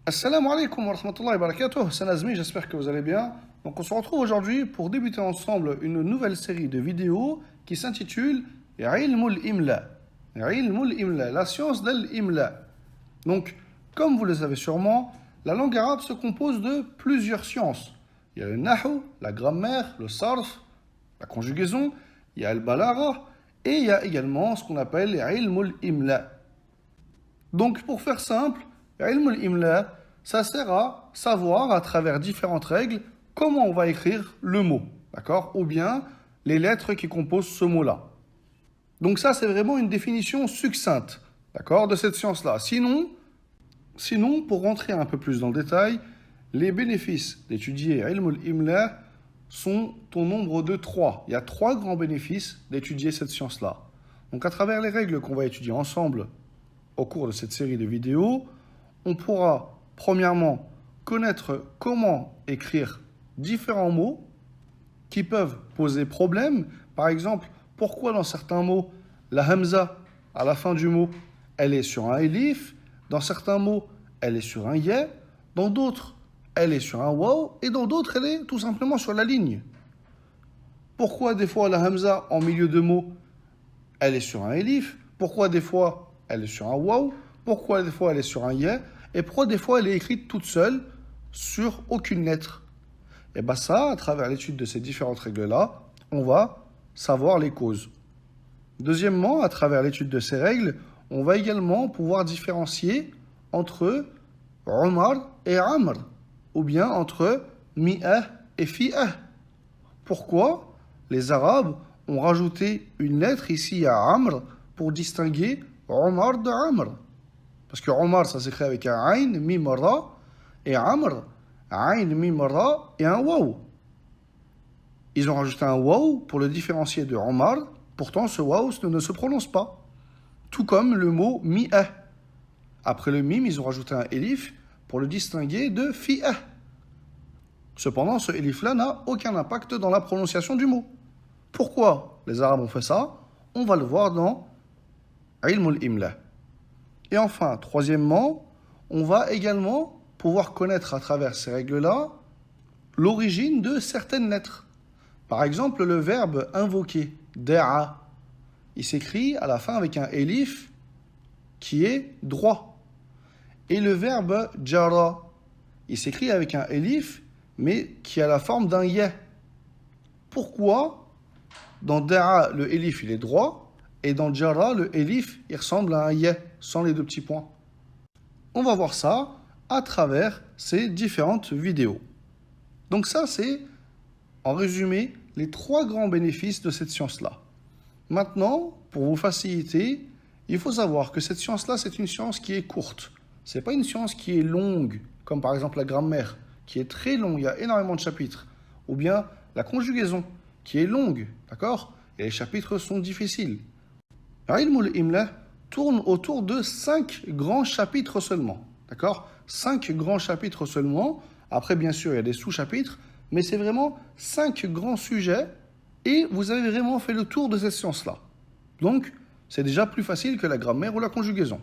Assalamu alaikum wa rahmatullahi wa barakatuh, c'est Nazmi, j'espère que vous allez bien. Donc on se retrouve aujourd'hui pour débuter ensemble une nouvelle série de vidéos qui s'intitule Ilmul Imla. Ilmul Imla, la science de l'Imla. Donc, comme vous le savez sûrement, la langue arabe se compose de plusieurs sciences. Il y a le nahu, la grammaire, le sarf, la conjugaison, il y a le balagha, et il y a également ce qu'on appelle Ilmul Imla. Donc pour faire simple, Ilm al-Imla, ça sert à savoir à travers différentes règles comment on va écrire le mot, d'accord? Ou bien les lettres qui composent ce mot-là. Donc ça, c'est vraiment une définition succincte, d'accord, de cette science-là. Sinon, pour rentrer un peu plus dans le détail, les bénéfices d'étudier Ilm al-Imla sont au nombre de 3. Il y a 3 grands bénéfices d'étudier cette science-là. Donc à travers les règles qu'on va étudier ensemble au cours de cette série de vidéos, on pourra, premièrement, connaître comment écrire différents mots qui peuvent poser problème. Par exemple, pourquoi dans certains mots, la hamza, à la fin du mot, elle est sur un elif, dans certains mots, elle est sur un ya, dans d'autres, elle est sur un waw, et dans d'autres, elle est tout simplement sur la ligne. Pourquoi des fois la hamza, en milieu de mot, elle est sur un elif, pourquoi des fois, elle est sur un waw, pourquoi des fois, elle est sur un ya, et pourquoi des fois elle est écrite toute seule sur aucune lettre. Et bien ça, à travers l'étude de ces différentes règles-là, on va savoir les causes. Deuxièmement, à travers l'étude de ces règles, on va également pouvoir différencier entre Omar et Amr, ou bien entre Mi'ah et Fi'ah. Pourquoi les Arabes ont rajouté une lettre ici à Amr pour distinguer Omar de Amr? Parce que Omar, ça s'écrit avec un Ain, Mim, Ra, et Amr, Ain, Mim, Ra, et un Waw. Ils ont rajouté un Waw pour le différencier de Omar, pourtant ce Waw ne se prononce pas. Tout comme le mot Mi'ah. Après le Mim, ils ont rajouté un Elif pour le distinguer de Fi'ah. Cependant, ce Elif-là n'a aucun impact dans la prononciation du mot. Pourquoi les Arabes ont fait ça? On va le voir dans Ilmul Imla. Et enfin, troisièmement, on va également pouvoir connaître à travers ces règles-là l'origine de certaines lettres. Par exemple, le verbe invoquer, da'a, il s'écrit à la fin avec un elif qui est droit. Et le verbe jara, il s'écrit avec un elif mais qui a la forme d'un ya. Pourquoi dans da'a, le elif il est droit et dans jara, le elif il ressemble à un ya sans les 2 petits points? On va voir ça à travers ces différentes vidéos. Donc ça, c'est, en résumé, les 3 grands bénéfices de cette science-là. Maintenant, pour vous faciliter, il faut savoir que cette science-là, c'est une science qui est courte. Ce n'est pas une science qui est longue, comme par exemple la grammaire, qui est très longue, il y a énormément de chapitres. Ou bien la conjugaison, qui est longue, d'accord? Et les chapitres sont difficiles. Ilmul Imla tourne autour de 5 grands chapitres seulement. D'accord? 5 grands chapitres seulement. Après, bien sûr, il y a des sous-chapitres, mais c'est vraiment 5 grands sujets et vous avez vraiment fait le tour de cette science-là. Donc, c'est déjà plus facile que la grammaire ou la conjugaison.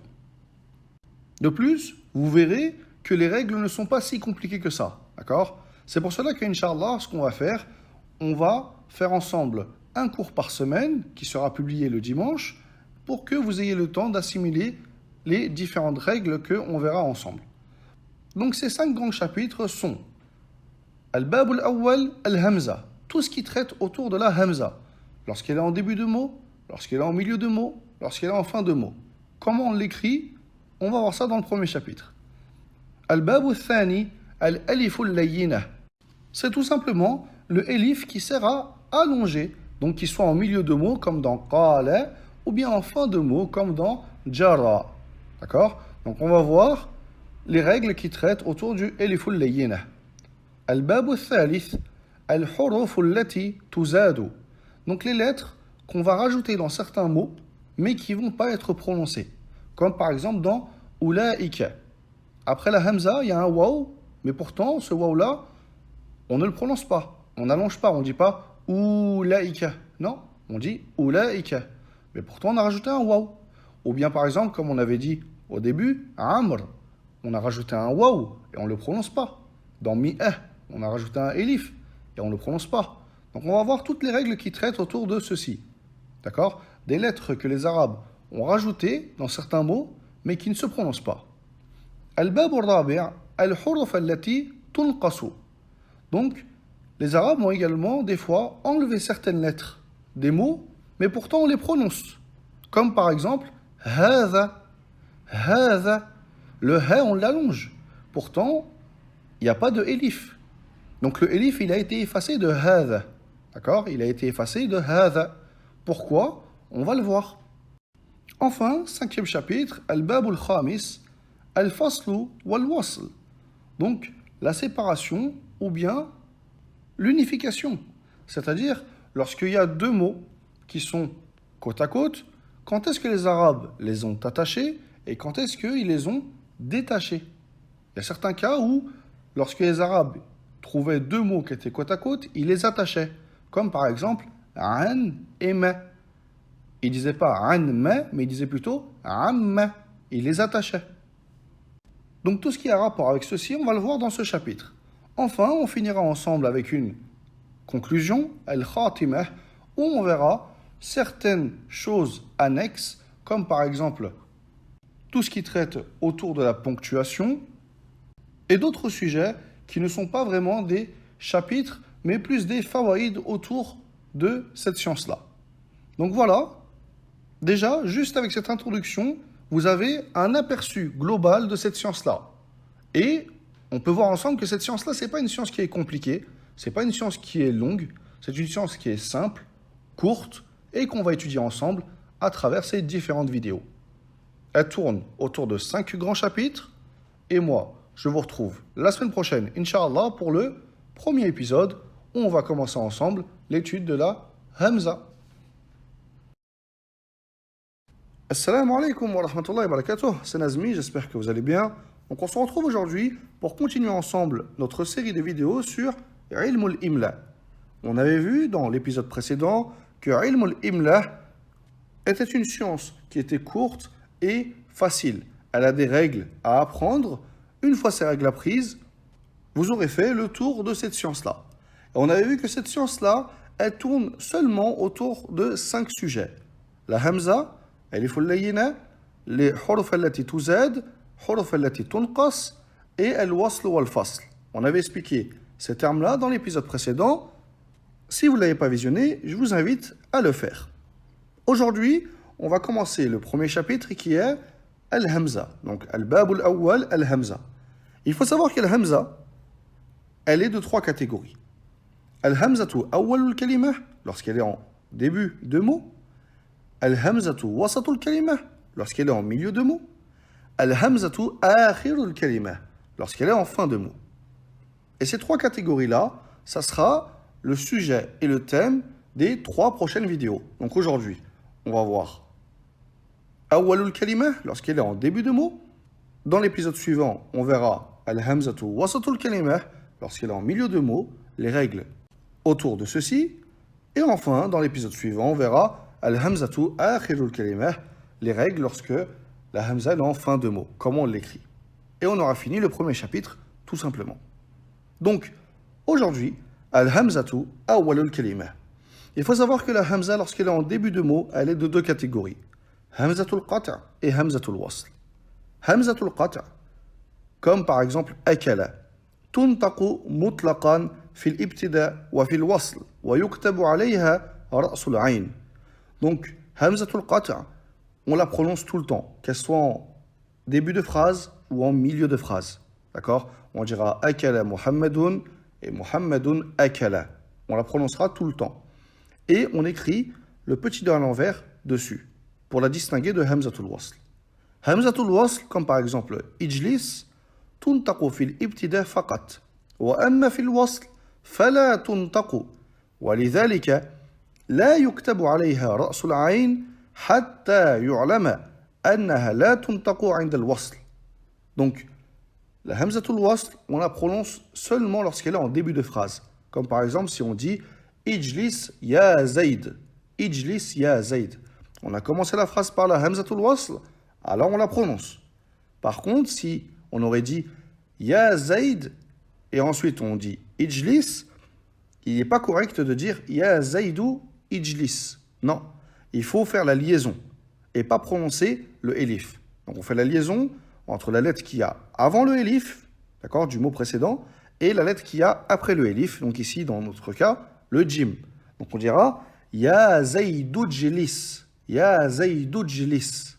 De plus, vous verrez que les règles ne sont pas si compliquées que ça. D'accord? C'est pour cela qu'Inch'Allah, ce qu'on va faire, on va faire ensemble un cours par semaine qui sera publié le dimanche, pour que vous ayez le temps d'assimiler les différentes règles qu'on verra ensemble. Donc ces 5 grands chapitres sont Al-Bab al-Awwal al-Hamza, tout ce qui traite autour de la Hamza, lorsqu'elle est en début de mot, lorsqu'elle est en milieu de mot, lorsqu'elle est en fin de mot. Comment on l'écrit? On va voir ça dans le premier chapitre. Al-Bab al-Thani al-Alif al-Layyinah, c'est tout simplement le elif qui sert à allonger, donc qui soit en milieu de mot comme dans Qala, ou bien en fin de mot, comme dans Jara. D'accord? Donc on va voir les règles qui traitent autour du Eliful Layyina. Al-Babu Thalith, Al-Huruf allati tuzadu. Donc les lettres qu'on va rajouter dans certains mots, mais qui ne vont pas être prononcées. Comme par exemple dans Ulaika. Après la Hamza, il y a un waw, mais pourtant ce waw-là, on ne le prononce pas. On n'allonge pas, on ne dit pas Ulaika. Non, on dit Ulaika. Mais pourtant, on a rajouté un waw. Ou bien, par exemple, comme on avait dit au début, Amr. on a rajouté un waouh et on ne le prononce pas. Dans mi'ah, on a rajouté un elif et on ne le prononce pas. Donc on va voir toutes les règles qui traitent autour de ceci. D'accord? Des lettres que les Arabes ont rajoutées dans certains mots, mais qui ne se prononcent pas. Al-bab al-rabi' al-huruf allati tunqasu. Donc, les Arabes ont également des fois enlevé certaines lettres des mots, mais pourtant on les prononce. Comme par exemple, hadha, hadha. Le ha, on l'allonge. Pourtant, il n'y a pas de elif. Donc le elif, il a été effacé de hadha. D'accord? Il a été effacé de hadha. Pourquoi? On va le voir. Enfin, 5e chapitre, al-bab al-khamis, al-faslu wal-wasl. Donc, la séparation ou bien l'unification. C'est-à-dire, lorsqu'il y a deux mots qui sont côte à côte, quand est-ce que les Arabes les ont attachés et quand est-ce qu'ils les ont détachés? Il y a certains cas où, lorsque les Arabes trouvaient deux mots qui étaient côte à côte, ils les attachaient. Comme par exemple, an et ma. Ils ne disaient pas an ma, mais ils disaient plutôt amma. Ils les attachaient. Donc tout ce qui a rapport avec ceci, on va le voir dans ce chapitre. Enfin, on finira ensemble avec une conclusion, al-khatimah, où on verra certaines choses annexes, comme par exemple tout ce qui traite autour de la ponctuation, et d'autres sujets qui ne sont pas vraiment des chapitres, mais plus des fawaïd autour de cette science-là. Donc voilà, déjà, juste avec cette introduction, vous avez un aperçu global de cette science-là. Et on peut voir ensemble que cette science-là, ce n'est pas une science qui est compliquée, ce n'est pas une science qui est longue, c'est une science qui est simple, courte, et qu'on va étudier ensemble à travers ces différentes vidéos. Elle tourne autour de 5 grands chapitres, et moi, je vous retrouve la semaine prochaine, Inch'Allah, pour le premier épisode, où on va commencer ensemble l'étude de la Hamza. Assalamu alaikum wa rahmatullahi wa barakatuh, c'est Nazmi, j'espère que vous allez bien. Donc on se retrouve aujourd'hui pour continuer ensemble notre série de vidéos sur Ilm al-Imla. On avait vu dans l'épisode précédent que Ilm al-Imla était une science qui était courte et facile. Elle a des règles à apprendre. Une fois ces règles apprises, vous aurez fait le tour de cette science-là. Et on avait vu que cette science-là, elle tourne seulement autour de 5 sujets. La Hamza, الف اللينة, les حروف التي تزاد, حروف التي تنقص et الوصل والفصل. On avait expliqué ces termes-là dans l'épisode précédent. Si vous ne l'avez pas visionné, je vous invite à le faire. Aujourd'hui, on va commencer le premier chapitre qui est Al-Hamza. Donc, Al-Bab al-Awwal, Al-Hamza. Il faut savoir que Al-Hamza, elle est de 3 catégories. Al-Hamzatu Awwal al-Kalimah, lorsqu'elle est en début de mot. Al-Hamzatu Wasatul Kalimah, lorsqu'elle est en milieu de mot. Al-Hamzatu Akhirul Kalimah, lorsqu'elle est en fin de mot. Et ces 3 catégories-là, ça sera le sujet et le thème des 3 prochaines vidéos. Donc aujourd'hui, on va voir Awwalul Kalimah, lorsqu'elle est en début de mot. Dans l'épisode suivant, on verra Al-Hamzatu Wasatul Kalimah, lorsqu'elle est en milieu de mot, les règles autour de ceci. Et enfin, dans l'épisode suivant, on verra Al-Hamzatu Akhirul Kalimah, les règles lorsque la Hamza est en fin de mot, comment on l'écrit. Et on aura fini le premier chapitre, tout simplement. Donc, aujourd'hui, Al-Hamzatu Awwalul Kalimah. Il faut savoir que la Hamza, lorsqu'elle est en début de mot, elle est de 2 catégories. Hamzatul Qat' et Hamzatul Wasl. Hamzatul Qat', comme par exemple Akala, tuntaqu mutlaqan fil ibtida wa fil wasl, wa yuktabu alayha ra'sul ayn. Donc, Hamzatul Qat', on la prononce tout le temps, qu'elle soit en début de phrase ou en milieu de phrase. D'accord? On dira Akala Muhammadun et Muhammadun Akala. On la prononcera tout le temps. Et on écrit le petit doigt à l'envers dessus, pour la distinguer de Hamzatul Wasl. Hamzatul Wasl, comme par exemple Ijlis, tuntaqu fil ibtida faqat, wa amma fil wasl, fala tuntaqu, wa lidhalika, لا يكتب عليها رأس العين حتى يعلم أنها لا تنطق عند الوصل. Donc, la Hamzatul Wasl, on la prononce seulement lorsqu'elle est en début de phrase. Comme par exemple, si on dit Ijlis ya Zayd. Ijlis ya Zayd. On a commencé la phrase par la Hamzatul Wasl, alors on la prononce. Par contre, si on aurait dit Ya Zaid, et ensuite on dit Ijlis, il n'est pas correct de dire Ya Zaidou Ijlis. Non, il faut faire la liaison et pas prononcer le elif. Donc on fait la liaison entre la lettre qu'il y a avant le elif, d'accord, du mot précédent, et la lettre qu'il y a après le elif, donc ici dans notre cas, le jim. Donc on dira Ya Zaidou Ijlis, Ya Zaidou Ijlis.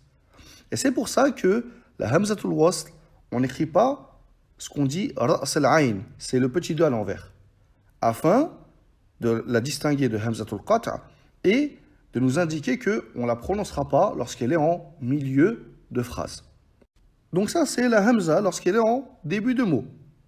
Et c'est pour ça que la Hamzatul Wasl, on n'écrit pas ce qu'on dit Ra's al-Ayn, c'est le petit 2 à l'envers, afin de la distinguer de Hamzatul Qat'a et de nous indiquer qu'on ne la prononcera pas lorsqu'elle est en milieu de phrase. Donc ça, c'est la Hamza lorsqu'elle est en début de mot.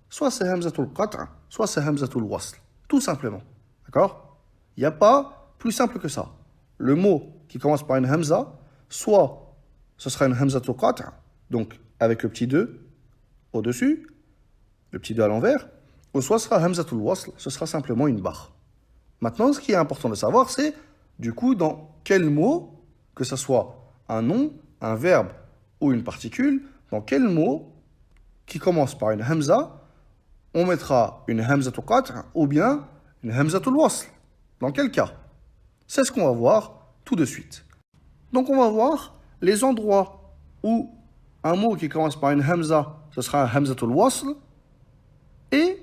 Soit c'est Hamzatul Qat'a, soit c'est Hamzatul Wasl. Tout simplement. D'accord? Il n'y a pas plus simple que ça. Le mot qui commence par une Hamza, soit ce sera une Hamzatul Qat'a, donc avec le petit 2 au-dessus, le petit 2 à l'envers, ou soit ce sera Hamzatul Wasl, ce sera simplement une barre. Maintenant, ce qui est important de savoir, c'est du coup dans quel mot, que ce soit un nom, un verbe ou une particule, dans quel mot qui commence par une Hamza, on mettra une Hamzatul Qat'a ou bien une Hamzatul Wasl. Dans quel cas? C'est ce qu'on va voir tout de suite. Donc on va voir les endroits où un mot qui commence par une Hamza, ce sera un Hamzatul Wasl, et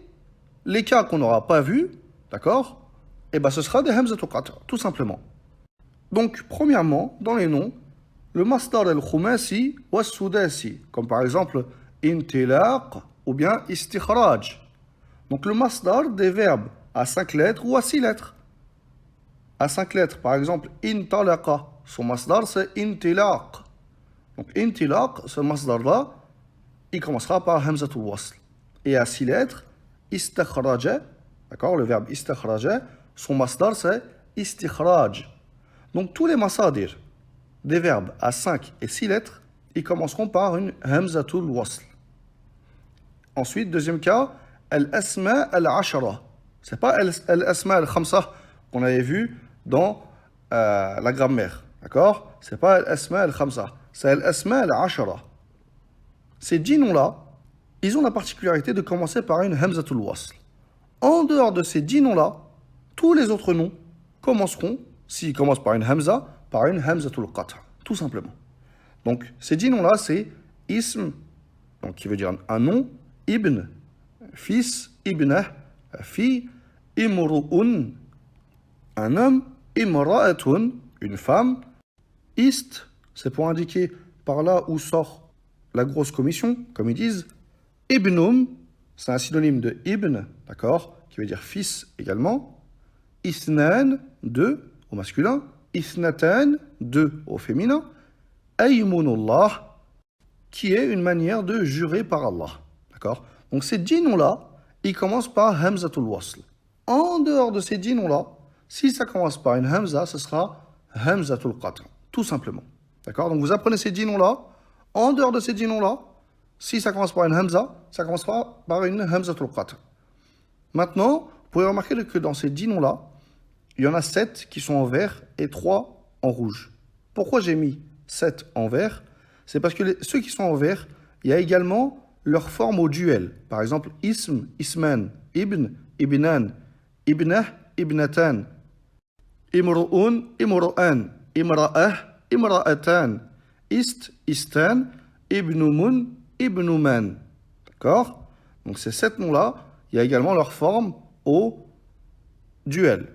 les cas qu'on n'aura pas vus, d'accord, et bien ce sera des Hamzatul Qat'a, tout simplement. Donc, premièrement, dans les noms, le masdar al-khumasi ou al-sudasi, comme par exemple intilaq ou bien istikhraj. Donc, le masdar des verbes à 5 lettres ou à 6 lettres. À 5 lettres, par exemple, intalaqa, son masdar c'est intilaq. Donc, intilaq, ce masdar-là, il commencera par hamzatul wasl. Et à 6 lettres, istakhraja, d'accord, le verbe istakhraja, son masdar c'est istikhraj. Donc tous les masadir des verbes à 5 et 6 lettres, ils commenceront par une hamzatul wasl. Ensuite, deuxième cas, al-asma al-ashara. C'est pas al-asma al-khamsa qu'on avait vu dans la grammaire, d'accord? C'est pas al-asma al-khamsa, c'est al-asma al-ashara. Ces 10 noms-là, ils ont la particularité de commencer par une hamzatul wasl. En dehors de ces 10 noms-là, tous les autres noms commenceront, s'ils commencent par une hamzatul qat'a, tout simplement. Donc, ces 10 noms-là, c'est ism, donc qui veut dire un nom, ibn, fils, ibnah, fille, imru'un, un homme, imra'atun, une femme, ist, c'est pour indiquer par là où sort la grosse commission, comme ils disent, ibnum, c'est un synonyme de ibn, d'accord, qui veut dire fils également, Ithnan, 2 au masculin, Ithnatan, 2 au féminin, Aymunullah, qui est une manière de jurer par Allah. D'accord? Donc ces 10 noms-là, ils commencent par Hamzatul Wasl. En dehors de ces 10 noms-là, si ça commence par une Hamza, ce sera Hamzatul Qat'a, tout simplement. D'accord? Donc vous apprenez ces 10 noms-là. En dehors de ces 10 noms-là, si ça commence par une Hamza, ça commencera par une Hamzatul Qat'a. Maintenant, vous pouvez remarquer que dans ces 10 noms-là, il y en a 7 qui sont en vert et 3 en rouge. Pourquoi j'ai mis 7 en vert? C'est parce que ceux qui sont en vert, il y a également leur forme au duel. Par exemple, ism, isman, ibn, ibnan, ibnah, ibnatan, imru'un, imru'an, imra'ah, imra'atan, ist, istan, ibnumun, ibnuman. D'accord? Donc ces 7 noms-là, il y a également leur forme au duel.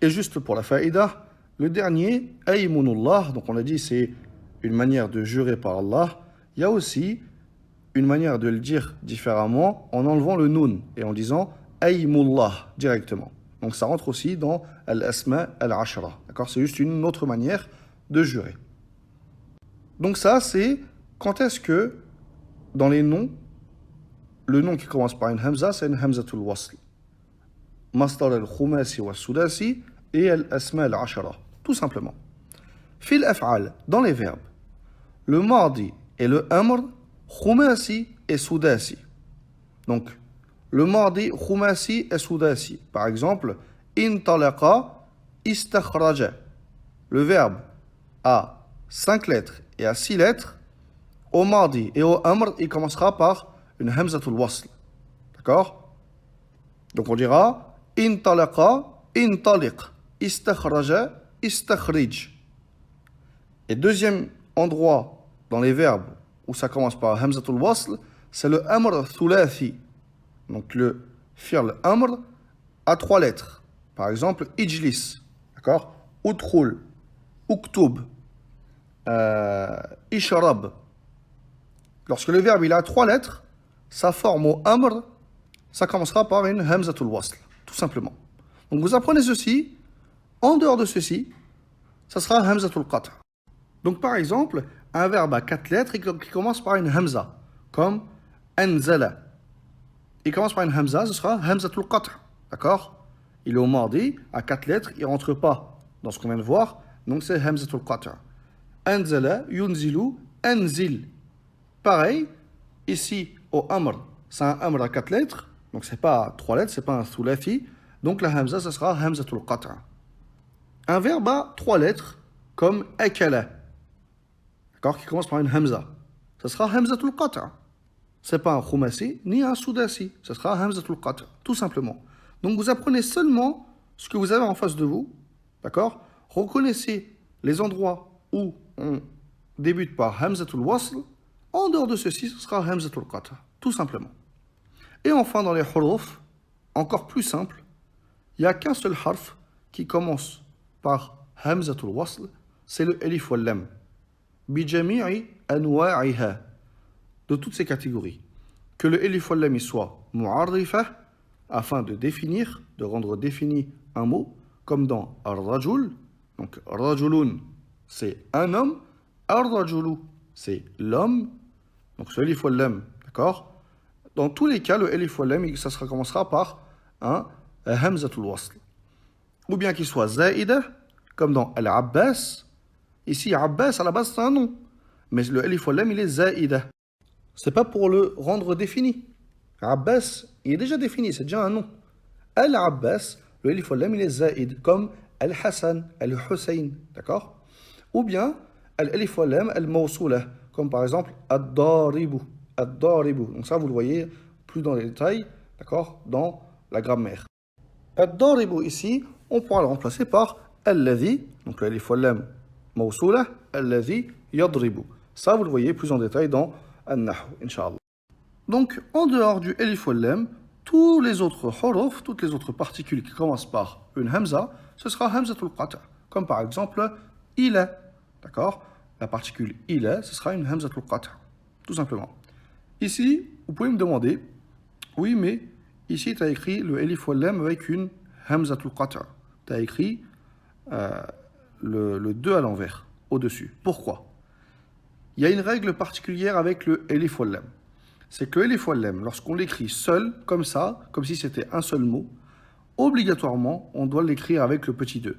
Et juste pour la faïda, le dernier, Aymunullah, donc on a dit c'est une manière de jurer par Allah. Il y a aussi une manière de le dire différemment en enlevant le nun et en disant Aymullah directement. Donc ça rentre aussi dans al-asma al-ashara. D'accord? C'est juste une autre manière de jurer. Donc ça, c'est quand est-ce que dans les noms, le nom qui commence par une hamza, c'est une hamzatul wasl. Masdar al-khumasi wa sudasi et al-asma al-ashara. Tout simplement. Fil af'al, dans les verbes, le mardi et le amr, khumasi et sudasi. Donc, le mardi, khumasi et sudasi. Par exemple, intalaqa, istakhraja. Le verbe a 5 lettres et à 6 lettres, au mardi et au amr, il commencera par une hamzatul wasl. D'accord? Donc on dira intalaqa, intaliq, istakhraja, istakhrij. Et deuxième endroit dans les verbes où ça commence par hamzatul wasl, c'est le amr thulathi. Donc le fi'l amr à 3 lettres. Par exemple, ijlis, d'accord? Udkhul, uktub, ishrab. Lorsque le verbe il a 3 lettres, sa forme au amr, ça commencera par une hamzatul wasl, tout simplement. Donc vous apprenez ceci, en dehors de ceci, ça sera hamzatul qat'. Donc par exemple, un verbe à 4 lettres qui commence par une hamza, comme anzala. Il commence par une hamza, ce sera hamzatul qat', d'accord? Il est au mardi, à 4 lettres, il ne rentre pas dans ce qu'on vient de voir, donc c'est hamzatul qat'. Anzala, yunzilu, anzil. Pareil, ici au amr, c'est un amr à 4 lettres, donc c'est pas 3 lettres, c'est pas un thulathi, donc la hamza, ce sera hamzatul qat'. Un verbe à 3 lettres, comme akala, d'accord, qui commence par une hamza, ce sera hamzatul qat'. C'est pas un khumasi ni un sudasi, ce sera hamzatul qat', tout simplement. Donc vous apprenez seulement ce que vous avez en face de vous, d'accord? Reconnaissez les endroits où on débute par hamzatul wasl. En dehors de ceci, ce sera hamzatul qat', tout simplement. Et enfin, dans les huruf, encore plus simple, il n'y a qu'un seul harf qui commence par hamzatul wasl, c'est le elif wal lam. Bijami'i anwa'iha, de toutes ces catégories. Que le elif wal lam soit mu'arrifa, afin de définir, de rendre défini un mot, comme dans ar-rajul. Donc rajulun, c'est un homme, ar-rajulu, c'est l'homme. Donc ce elif wal lam, d'accord? Dans tous les cas, le elif wal lam, ça commencera par un hamzatul wasl. Ou bien qu'il soit zaïda, comme dans al-abbas. Ici, abbas, à la base, c'est un nom. Mais le elif wal lam, il est zaïda. C'est pas pour le rendre défini. Abbas, il est déjà défini, c'est déjà un nom. Al-Abbas, le elif wal lam, il est zaïd, comme Al-Hassan, Al-Hussein, d'accord? Ou bien, al-elif wal lam, al-mawsoulah, comme par exemple ad-daribu, ad-daribu. Donc ça, vous le voyez plus dans les détails, d'accord, dans la grammaire. Ad-daribu ici, on pourra le remplacer par al-ladhi, donc le elif wal lam, mawsoulah, al-ladhi yadribu. Ça, vous le voyez plus en détail dans an-nahu, Inch'Allah. Donc, en dehors du elif wal lam, tous les autres huruf, toutes les autres particules qui commencent par une hamza, ce sera hamzatul qat'. Comme par exemple, ila. D'accord? La particule ila, ce sera une hamzatul qat'. Tout simplement. Ici, vous pouvez me demander, oui, mais ici, tu as écrit le elif wal lam avec une hamzatul qat'. Tu as écrit le 2 à l'envers, au-dessus. Pourquoi? Il y a une règle particulière avec le elif wal lam. C'est que l'elif wal lam, lorsqu'on l'écrit seul, comme ça, comme si c'était un seul mot, obligatoirement, on doit l'écrire avec le petit 2.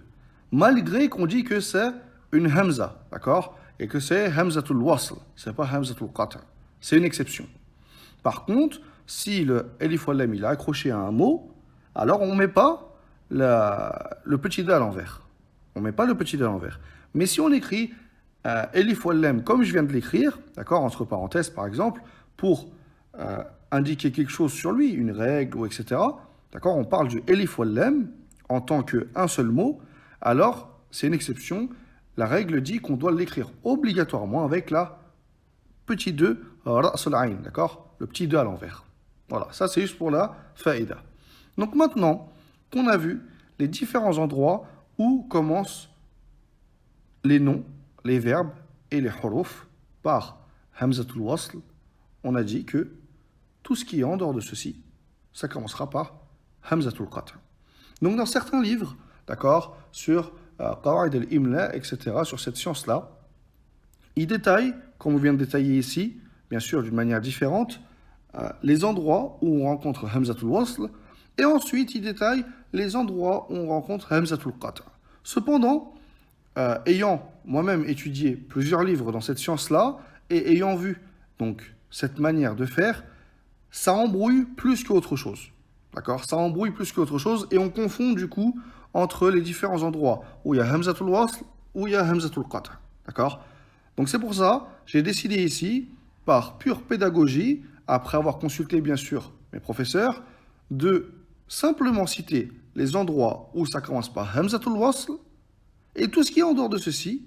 Malgré qu'on dit que c'est une hamza, d'accord? Et que c'est hamzatul wasl, c'est pas hamzatul qat'. C'est une exception. Par contre, si le elif wal lam, il est accroché à un mot, alors on ne met pas le petit 2 à l'envers. On ne met pas le petit 2 à l'envers. Mais si on écrit elif wal lam comme je viens de l'écrire, d'accord, entre parenthèses par exemple, pour indiquer quelque chose sur lui, une règle, ou etc., d'accord, on parle du elif wal lam en tant qu'un seul mot, alors c'est une exception. La règle dit qu'on doit l'écrire obligatoirement avec la petit 2, ra's al-ayn, d'accord, le petit 2 à l'envers. Voilà, ça c'est juste pour la faïda. Donc maintenant qu'on a vu les différents endroits où commencent les noms, les verbes et les huruf par hamzatul wasl, on a dit que tout ce qui est en dehors de ceci, ça commencera par hamzatul qat'. Donc dans certains livres, d'accord, sur Qawaid al-Imla, etc., sur cette science-là, ils détaillent, comme on vient de détailler ici, bien sûr d'une manière différente, les endroits où on rencontre hamzatul wasl, et ensuite ils détaillent les endroits où on rencontre hamzatul qat'. Cependant, ayant moi-même étudié plusieurs livres dans cette science-là, et ayant vu donc cette manière de faire, ça embrouille plus qu'autre chose. D'accord? Ça embrouille plus qu'autre chose et on confond du coup entre les différents endroits où il y a hamzatul wasl, où il y a hamzatul qat'. D'accord? Donc c'est pour ça, j'ai décidé ici par pure pédagogie, après avoir consulté bien sûr mes professeurs, de simplement citer les endroits où ça commence par Hamzatul Wasl, et tout ce qui est en dehors de ceci,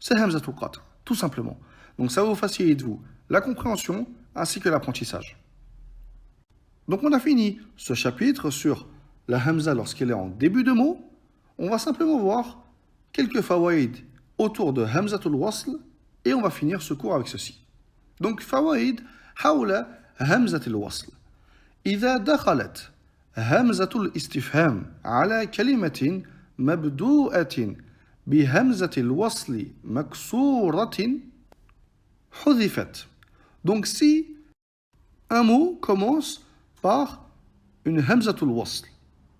c'est Hamzatul Qat'a, tout simplement. Donc ça va vous faciliter vous la compréhension ainsi que l'apprentissage. Donc on a fini ce chapitre sur la Hamza lorsqu'elle est en début de mot. On va simplement voir quelques fawaïd autour de Hamzatul Wasl et on va finir ce cours avec ceci. Donc fawaïd حول همزة الوصل. إذا دخلت همزة الاستفهام على كلمة مبدوءة بهمزة الوصل مكسورة حذفت. Donc si un mot commence par une hamzatul wasl,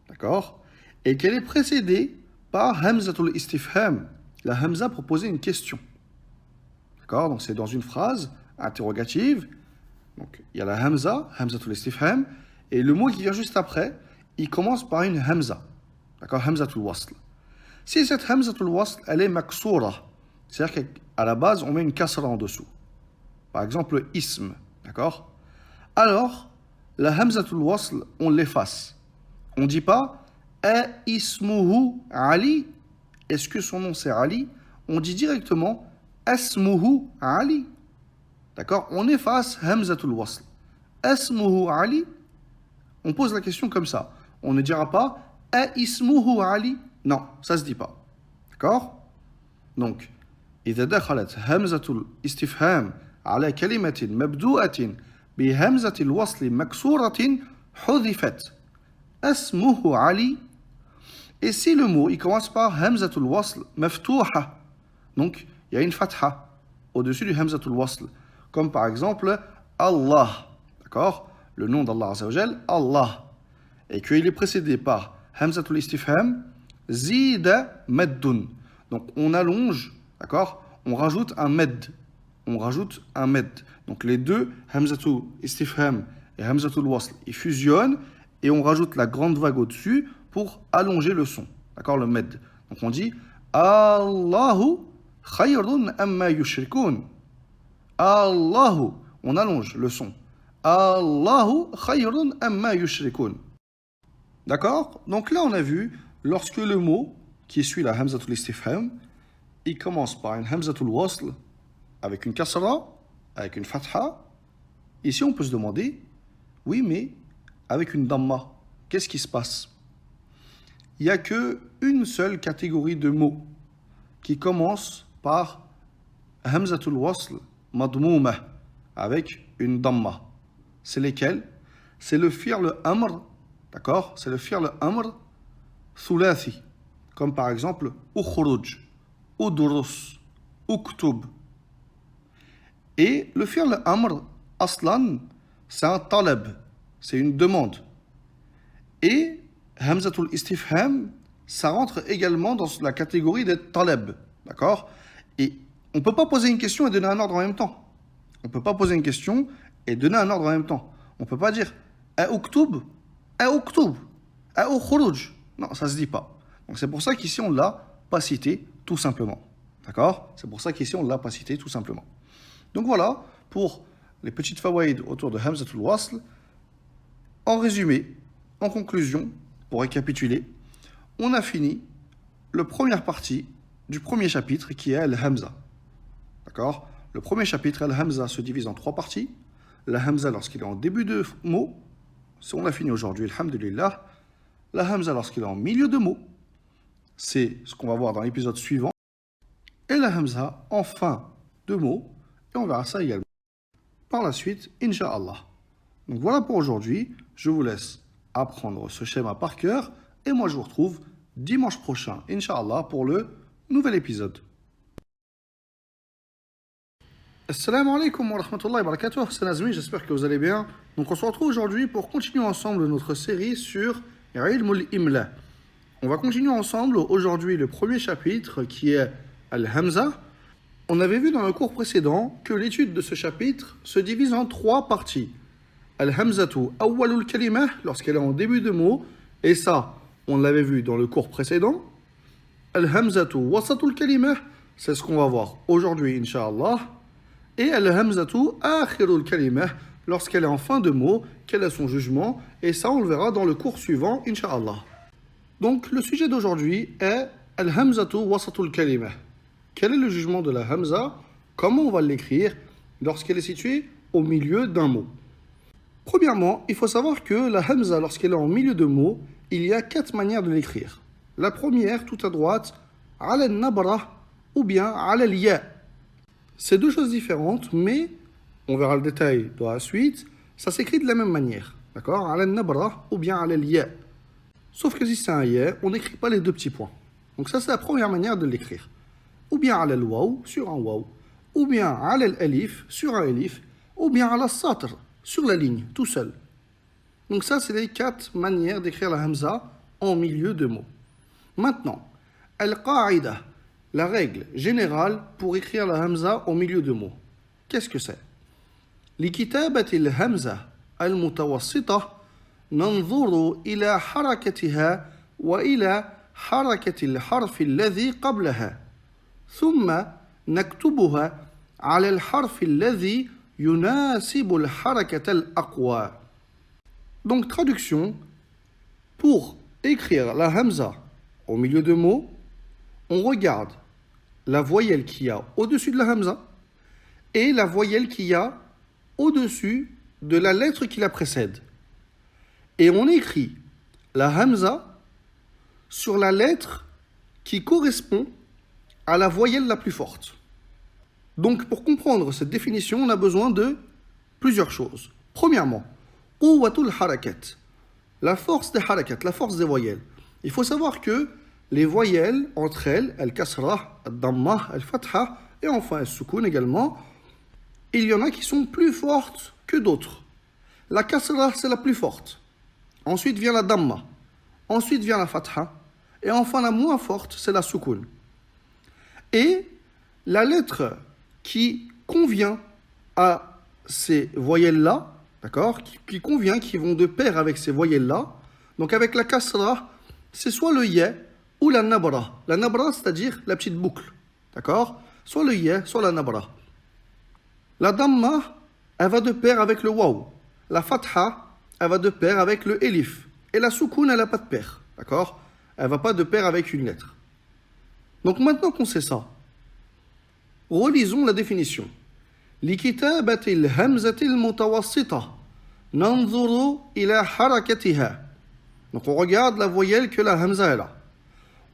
d'accord, et qu'elle est précédée par hamzatul istifham, la hamza pour poser une question, d'accord, donc c'est dans une phrase interrogative, donc il y a la hamza, hamzatul istifham, et le mot qui vient juste après, il commence par une hamza, d'accord, hamzatul wasl. Si cette hamzatul wasl, elle est maksoura, c'est-à-dire qu'à la base, on met une kasra en dessous, par exemple ism, d'accord, alors la hamzatul wasl, on l'efface. On ne dit pas a ismuhu Ali. Est-ce que son nom c'est Ali? On dit directement asmuhu Ali. D'accord? On efface hamzatul wasl. Asmuhu Ali. On pose la question comme ça. On ne dira pas a ismuhu Ali. Non, ça se dit pas. D'accord? Donc, إذا دخلت همزة الاستفهام على كلمة مبدوءة بهمزة الوصل مكسورة حذفت اسمه علي. Et si le mot il commence par hamzatul wasl maftuha, donc il y a une fatha au-dessus du hamzatul wasl, comme par exemple Allah, d'accord, le nom d'Allah Azza wa Jal, Allah, et qu'il est précédé par hamzatul istifham zida maddun, donc on allonge, d'accord, on rajoute un med, donc les deux hamzatul istifham et hamzatul wasl ils fusionnent et on rajoute la grande vague au-dessus pour allonger le son, d'accord, le med. Donc on dit Allahu khayrun amma yushrikun. Allahu, on allonge le son. Allahu khayrun amma yushrikun. D'accord? Donc là on a vu, lorsque le mot qui suit la hamzatul istifham, il commence par une hamzatul wasl avec une kasra, avec une fatha. Ici on peut se demander, oui mais avec une damma, qu'est-ce qui se passe? Il n'y a qu'une seule catégorie de mots qui commence par hamzatul wasl madmouma avec une damma. C'est lesquels? C'est le fi'l amr, d'accord? C'est le fi'l amr thulathi, comme par exemple ukhruj, udrus, uktub. Et le fi'l amr aslan, c'est un talab, c'est une demande. Et hamzatul istifham, ça rentre également dans la catégorie des talab, d'accord? Et on ne peut pas poser une question et donner un ordre en même temps. On ne peut pas poser une question et donner un ordre en même temps. On ne peut pas dire a uktub, a uktub, a ukhruj. Non, ça ne se dit pas. Donc c'est pour ça qu'ici on ne l'a pas cité tout simplement. D'accord? C'est pour ça qu'ici on ne l'a pas cité tout simplement. Donc voilà pour les petites fawaïd autour de hamzatul wasl. En résumé, en conclusion, pour récapituler, on a fini la première partie du premier chapitre qui est Al-Hamza. D'accord? Le premier chapitre, Al-Hamza, se divise en trois parties. La Hamza lorsqu'il est en début de mot, on a fini aujourd'hui, alhamdulillah. La Hamza lorsqu'il est en milieu de mot, c'est ce qu'on va voir dans l'épisode suivant. Et la Hamza en fin de mot, et on verra ça également par la suite, Inch'Allah. Donc voilà pour aujourd'hui, je vous laisse apprendre ce schéma par cœur, et moi je vous retrouve dimanche prochain, Inch'Allah, pour le nouvel épisode. Assalamu alaikum wa rahmatullahi wa barakatuh, c'est Nazmi, j'espère que vous allez bien. Donc on se retrouve aujourd'hui pour continuer ensemble notre série sur Ilmul Imla. On va continuer ensemble aujourd'hui le premier chapitre qui est Al-Hamza. On avait vu dans le cours précédent que l'étude de ce chapitre se divise en trois parties. Al-Hamzatu awwalul kalimah, lorsqu'elle est en début de mot, et ça, on l'avait vu dans le cours précédent. Al-Hamzatu wasatul kalimah, c'est ce qu'on va voir aujourd'hui, Inch'Allah. Et al-hamzatu akhirul kalimah, lorsqu'elle est en fin de mot, quel est son jugement. Et ça, on le verra dans le cours suivant, Inch'Allah. Donc, le sujet d'aujourd'hui est al-hamzatu wasatul kalimah. Quel est le jugement de la hamza? Comment on va l'écrire lorsqu'elle est située au milieu d'un mot? Premièrement, il faut savoir que la hamza, lorsqu'elle est en milieu de mot, il y a 4 manières de l'écrire. La première, tout à droite, ala al-nabra ou bien ala al-ya. C'est 2 choses différentes, mais on verra le détail dans la suite. Ça s'écrit de la même manière, d'accord? Ala al-nabra ou bien ala al-ya. Sauf que si c'est un ya, on n'écrit pas les 2 petits points. Donc ça, c'est la première manière de l'écrire. Ou bien ala al-waw, sur un waw. Ou bien ala al-alif, sur un alif. Ou bien ala al-satr, sur la ligne, tout seul. Donc ça, c'est les 4 manières d'écrire la hamza en milieu de mot. Maintenant, al-qa'ida, la règle générale pour écrire la hamza au milieu de mots. Qu'est-ce que c'est? لكتابة الهمزة المتوسطة ننظر إلى حركتها وإلى حركة الحرف الذي قبلها ثم نكتبها على الحرف الذي يناسب الحركة الأقوى. Donc traduction, pour écrire la hamza au milieu de mots, on regarde la voyelle qu'il y a au-dessus de la hamza et la voyelle qu'il y a au-dessus de la lettre qui la précède. Et on écrit la hamza sur la lettre qui correspond à la voyelle la plus forte. Donc pour comprendre cette définition, on a besoin de plusieurs choses. Premièrement, quwwatul harakat, la force des harakat, la force des voyelles. Il faut savoir que les voyelles, entre elles, al-kasra, al-damma, al-fatha, et enfin al-sukun également, il y en a qui sont plus fortes que d'autres. La kasra, c'est la plus forte. Ensuite vient la damma. Ensuite vient la fatha. Et enfin la moins forte, c'est la sukun. Et la lettre qui convient à ces voyelles-là, d'accord, qui convient, qui vont de pair avec ces voyelles-là, donc avec la kasra, c'est soit le ya ou la nabra. La nabra, c'est-à-dire la petite boucle, d'accord, soit le ya, soit la nabra. La damma, elle va de pair avec le waw. La fatha, elle va de pair avec le elif. Et la soukoun, elle n'a pas de pair. D'accord? Elle ne va pas de pair avec une lettre. Donc maintenant qu'on sait ça, relisons la définition. لكتابة الهمزة المتوسطة ننظر إلى حركتها. Donc on regarde la voyelle que la hamza est là.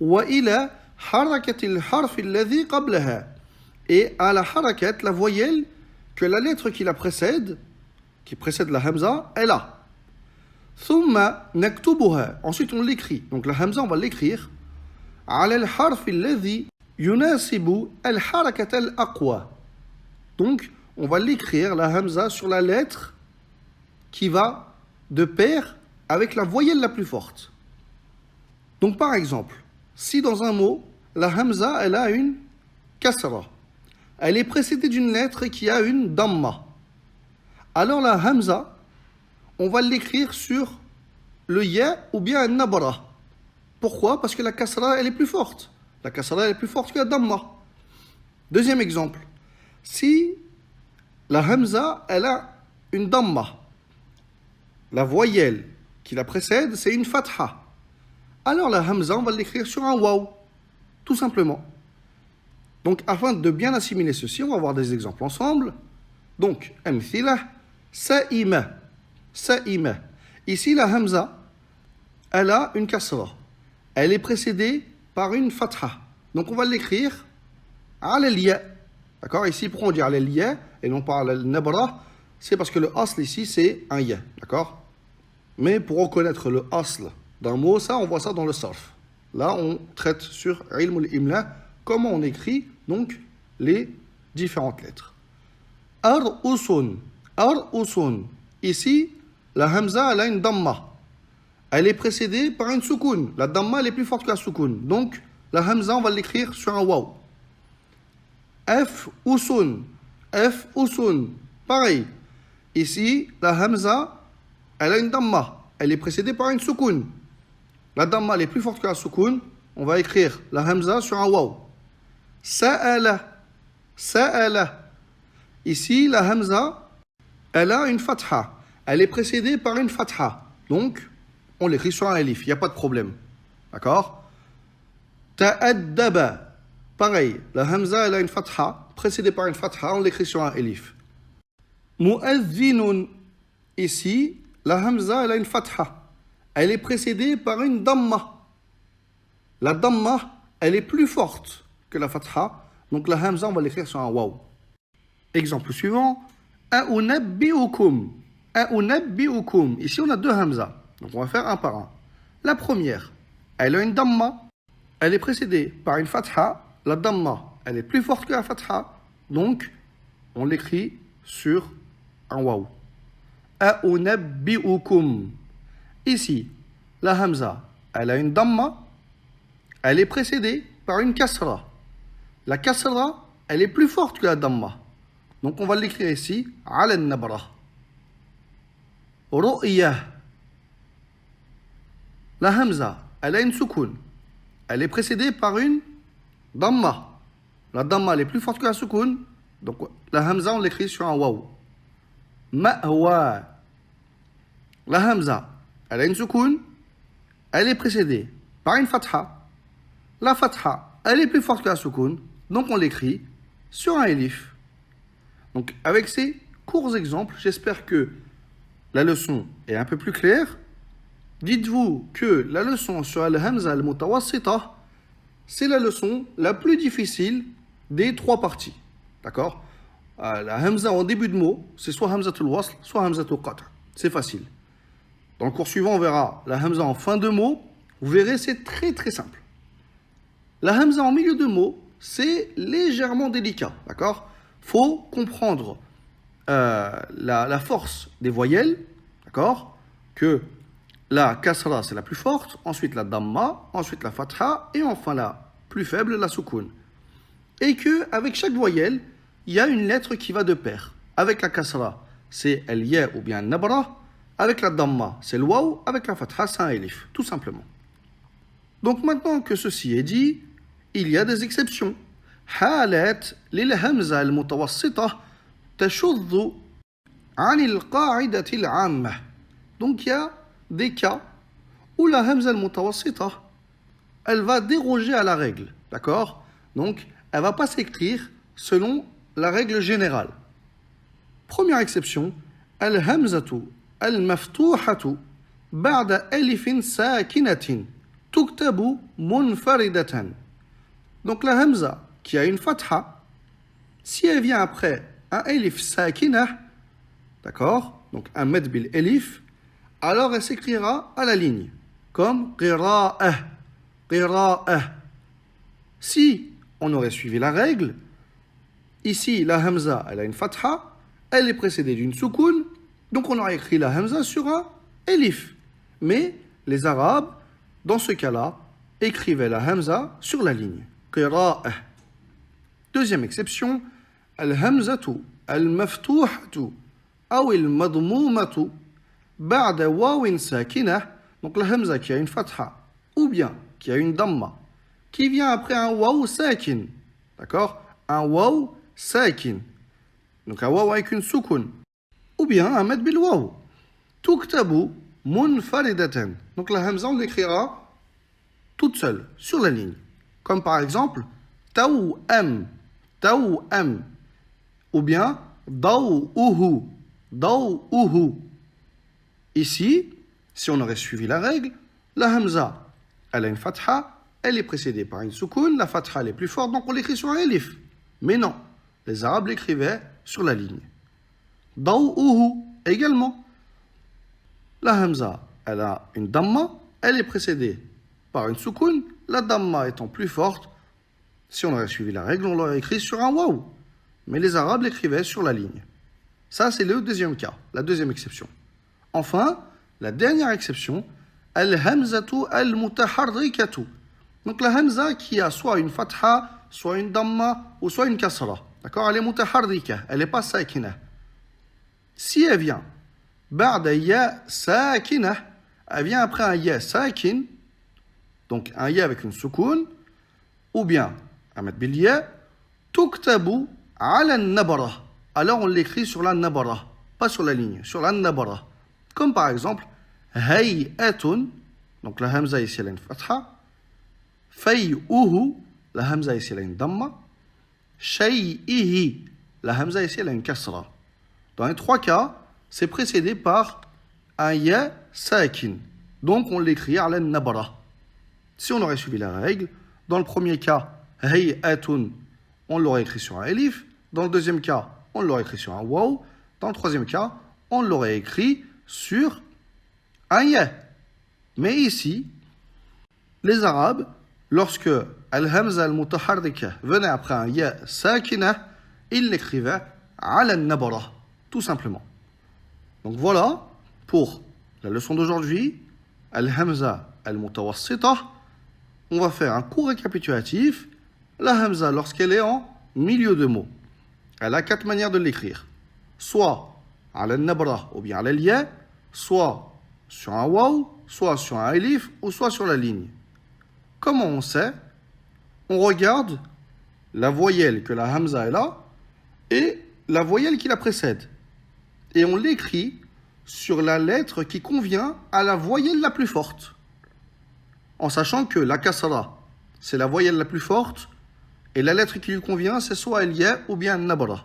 وإلى حركة الحرف الذي قبلها. Et à la harakat, la voyelle que la lettre qui la précède, qui précède la hamza, est là. ثم نكتبها. Ensuite on l'écrit. Donc la hamza on va l'écrire على الحرف الذي يناسب الحركة الأقوى. Donc on va l'écrire la hamza sur la lettre qui va de pair avec la voyelle la plus forte. Donc par exemple, si dans un mot la hamza elle a une kasra, elle est précédée d'une lettre qui a une damma. Alors la hamza, on va l'écrire sur le ya ou bien un nabra. Pourquoi? Parce que la kasra, elle est plus forte. La kasra, elle est plus forte que la damma. Deuxième exemple. Si la hamza, elle a une damma, la voyelle qui la précède, c'est une fatha. Alors la hamza, on va l'écrire sur un waw. Tout simplement. Donc, afin de bien assimiler ceci, on va voir des exemples ensemble. Donc, amthila, sa'ima. Sa'ima. Ici, la hamza, elle a une kasra. Elle est précédée par une fatha. Donc, on va l'écrire ala al-ya. D'accord? Ici, pourquoi on dit ala al-ya et non pas ala al-nabra? C'est parce que le asl ici, c'est un ya. D'accord? Mais pour reconnaître le asl d'un mot, ça, on voit ça dans le sarf. Là, on traite sur ilm al-imla, comment on écrit donc les différentes lettres. Ar-usun. Ar-usun. Ici, la hamza, elle a une damma. Elle est précédée par une soukoun. La damma, elle est plus forte que la soukoun. Donc, la hamza, on va l'écrire sur un waw. F-usun. F-usun. Pareil. Ici, la hamza, elle a une damma. Elle est précédée par une soukoun. La damma, elle est plus forte que la soukoun. On va écrire la hamza sur un waw. Sa'ala. Sa'ala. Ici, la hamza, elle a une fatha. Elle est précédée par une fatha. Donc, on l'écrit sur un elif. Il n'y a pas de problème. D'accord? Ta'addaba. Pareil, la hamza, elle a une fatha. Précédée par une fatha, on l'écrit sur un elif. Mu'adhdhinun. Ici, la hamza, elle a une fatha. Elle est précédée par une damma. La damma, elle est plus forte que la fatha. Donc la hamza, on va l'écrire sur un waw. Exemple suivant. A'unabbi'ukum. A'unabbi'ukum. Ici, on a deux hamza. Donc on va faire un par un. La première, elle a une damma. Elle est précédée par une fatha. La damma, elle est plus forte que la fatha. Donc, on l'écrit sur un waw. A'unabbi'ukum. Ici, la hamza, elle a une damma. Elle est précédée par une kasra. La kasra, elle est plus forte que la damma. Donc on va l'écrire ici, ala nabra. Ru'ya. La hamza, elle a une soukoun. Elle est précédée par une damma. La damma, elle est plus forte que la soukoun. Donc la hamza, on l'écrit sur un waw. Ma'wa. La hamza, elle a une soukoun. Elle est précédée par une fatha. La fatha, elle est plus forte que la soukoun. Donc on l'écrit sur un elif. Donc avec ces courts exemples, j'espère que la leçon est un peu plus claire. Dites-vous que la leçon sur al-hamza al-mutawassita, c'est la leçon la plus difficile des trois parties. D'accord? La hamza en début de mot, c'est soit hamzatul wasl, soit hamzatul qat'. C'est facile. Dans le cours suivant, on verra la hamza en fin de mot. Vous verrez, c'est très très simple. La hamza en milieu de mot, c'est légèrement délicat. D'accord? Faut comprendre la force des voyelles. D'accord? Que la kasra, c'est la plus forte. Ensuite, la damma. Ensuite, la fatha. Et enfin, la plus faible, la soukoun. Et que avec chaque voyelle, il y a une lettre qui va de pair. Avec la kasra, c'est el ya ou bien nabra. Avec la damma, c'est le waw. Avec la fatha, c'est un elif. Tout simplement. Donc maintenant que ceci est dit, il y a des exceptions. حالات للهمزة المتوسطة تشذ عن القاعدة العامة. Donc il y a des cas où la hamza al-mutawassita, elle va déroger à la règle. D'accord? Donc elle va pas s'écrire selon la règle générale. Première exception, al-hamzatu al-maftuhatu ba'da alifin sakinatin tuktabu munfaridatan. Donc la hamza qui a une fatha, si elle vient après un elif sakinah, d'accord, donc un med bil elif, alors elle s'écrira à la ligne, comme qira'ah, qira'ah. Si on aurait suivi la règle, ici la hamza, elle a une fatha, elle est précédée d'une soukoun, donc on aurait écrit la hamza sur un elif. Mais les Arabes, dans ce cas-là, écrivaient la hamza sur la ligne, qira'ah. Deuxième exception, al-hamzatu al-maftuhatu ou al-madmoumatu ba'da wawin sakinah. Donc la hamza qui a une fatha ou bien qui a une damma qui vient après un waw sakin. D'accord? Un waw sakin. Donc un waw avec une soukoun. Ou bien un med bil waw. Tuktabu munfaridatan. Donc la hamza on l'écrira toute seule sur la ligne. Comme par exemple taw'am. Taw'am. Ou bien daw'uhu. Daw'uhu. Ici, si on aurait suivi la règle, la hamza, elle a une fatha, elle est précédée par une soukoun, la fatha elle est plus forte, donc on l'écrit sur un elif. Mais non, les Arabes l'écrivaient sur la ligne. Daw'uhu également. La hamza, elle a une damma, elle est précédée par une soukoun, la damma étant plus forte. Si on aurait suivi la règle, on l'aurait écrit sur un waw. Mais les Arabes l'écrivaient sur la ligne. Ça, c'est le deuxième cas, la deuxième exception. Enfin, la dernière exception, al-hamzatu al-mutaharrikatu. Donc la hamza qui a soit une fatha, soit une damma, ou soit une kasra. D'accord? Elle est mutaharrika, elle n'est pas sakina. Si elle vient, ba'da ya sakina, elle vient après un ya sakin, donc un ya avec une soukoun, ou bien un med bil ya, tuktabu ala nabra. alors on l'écrit sur la nabara, pas sur la ligne, sur la nabara. Comme par exemple, hay'atun, donc la hamza ici elle a une fatha, fay'uhu, la hamza ici elle a une damma, shay'ihi, la hamza ici elle a une kasra. Dans les trois cas, c'est précédé par un ya sakin. Donc on l'écrit ala nabara. Si on aurait suivi la règle, dans le premier cas, hay'atun, on l'aurait écrit sur un elif. Dans le deuxième cas, on l'aurait écrit sur un waw. Dans le troisième cas, on l'aurait écrit sur un ya. Mais ici, les Arabes, lorsque al-hamza al-mutaharrika venait après un ya sakina, ils l'écrivaient ala nabara, tout simplement. Donc voilà pour la leçon d'aujourd'hui, al-hamza al-mutawassita. On va faire un court récapitulatif. La hamza, lorsqu'elle est en milieu de mot, elle a quatre manières de l'écrire. Soit ala nabra ou bien ala liya, soit sur un waw, soit sur un elif ou soit sur la ligne. Comment on sait? On regarde la voyelle que la hamza est là et la voyelle qui la précède. Et on l'écrit sur la lettre qui convient à la voyelle la plus forte. En sachant que la kasra, c'est la voyelle la plus forte, et la lettre qui lui convient, c'est soit el ya ou bien nabra.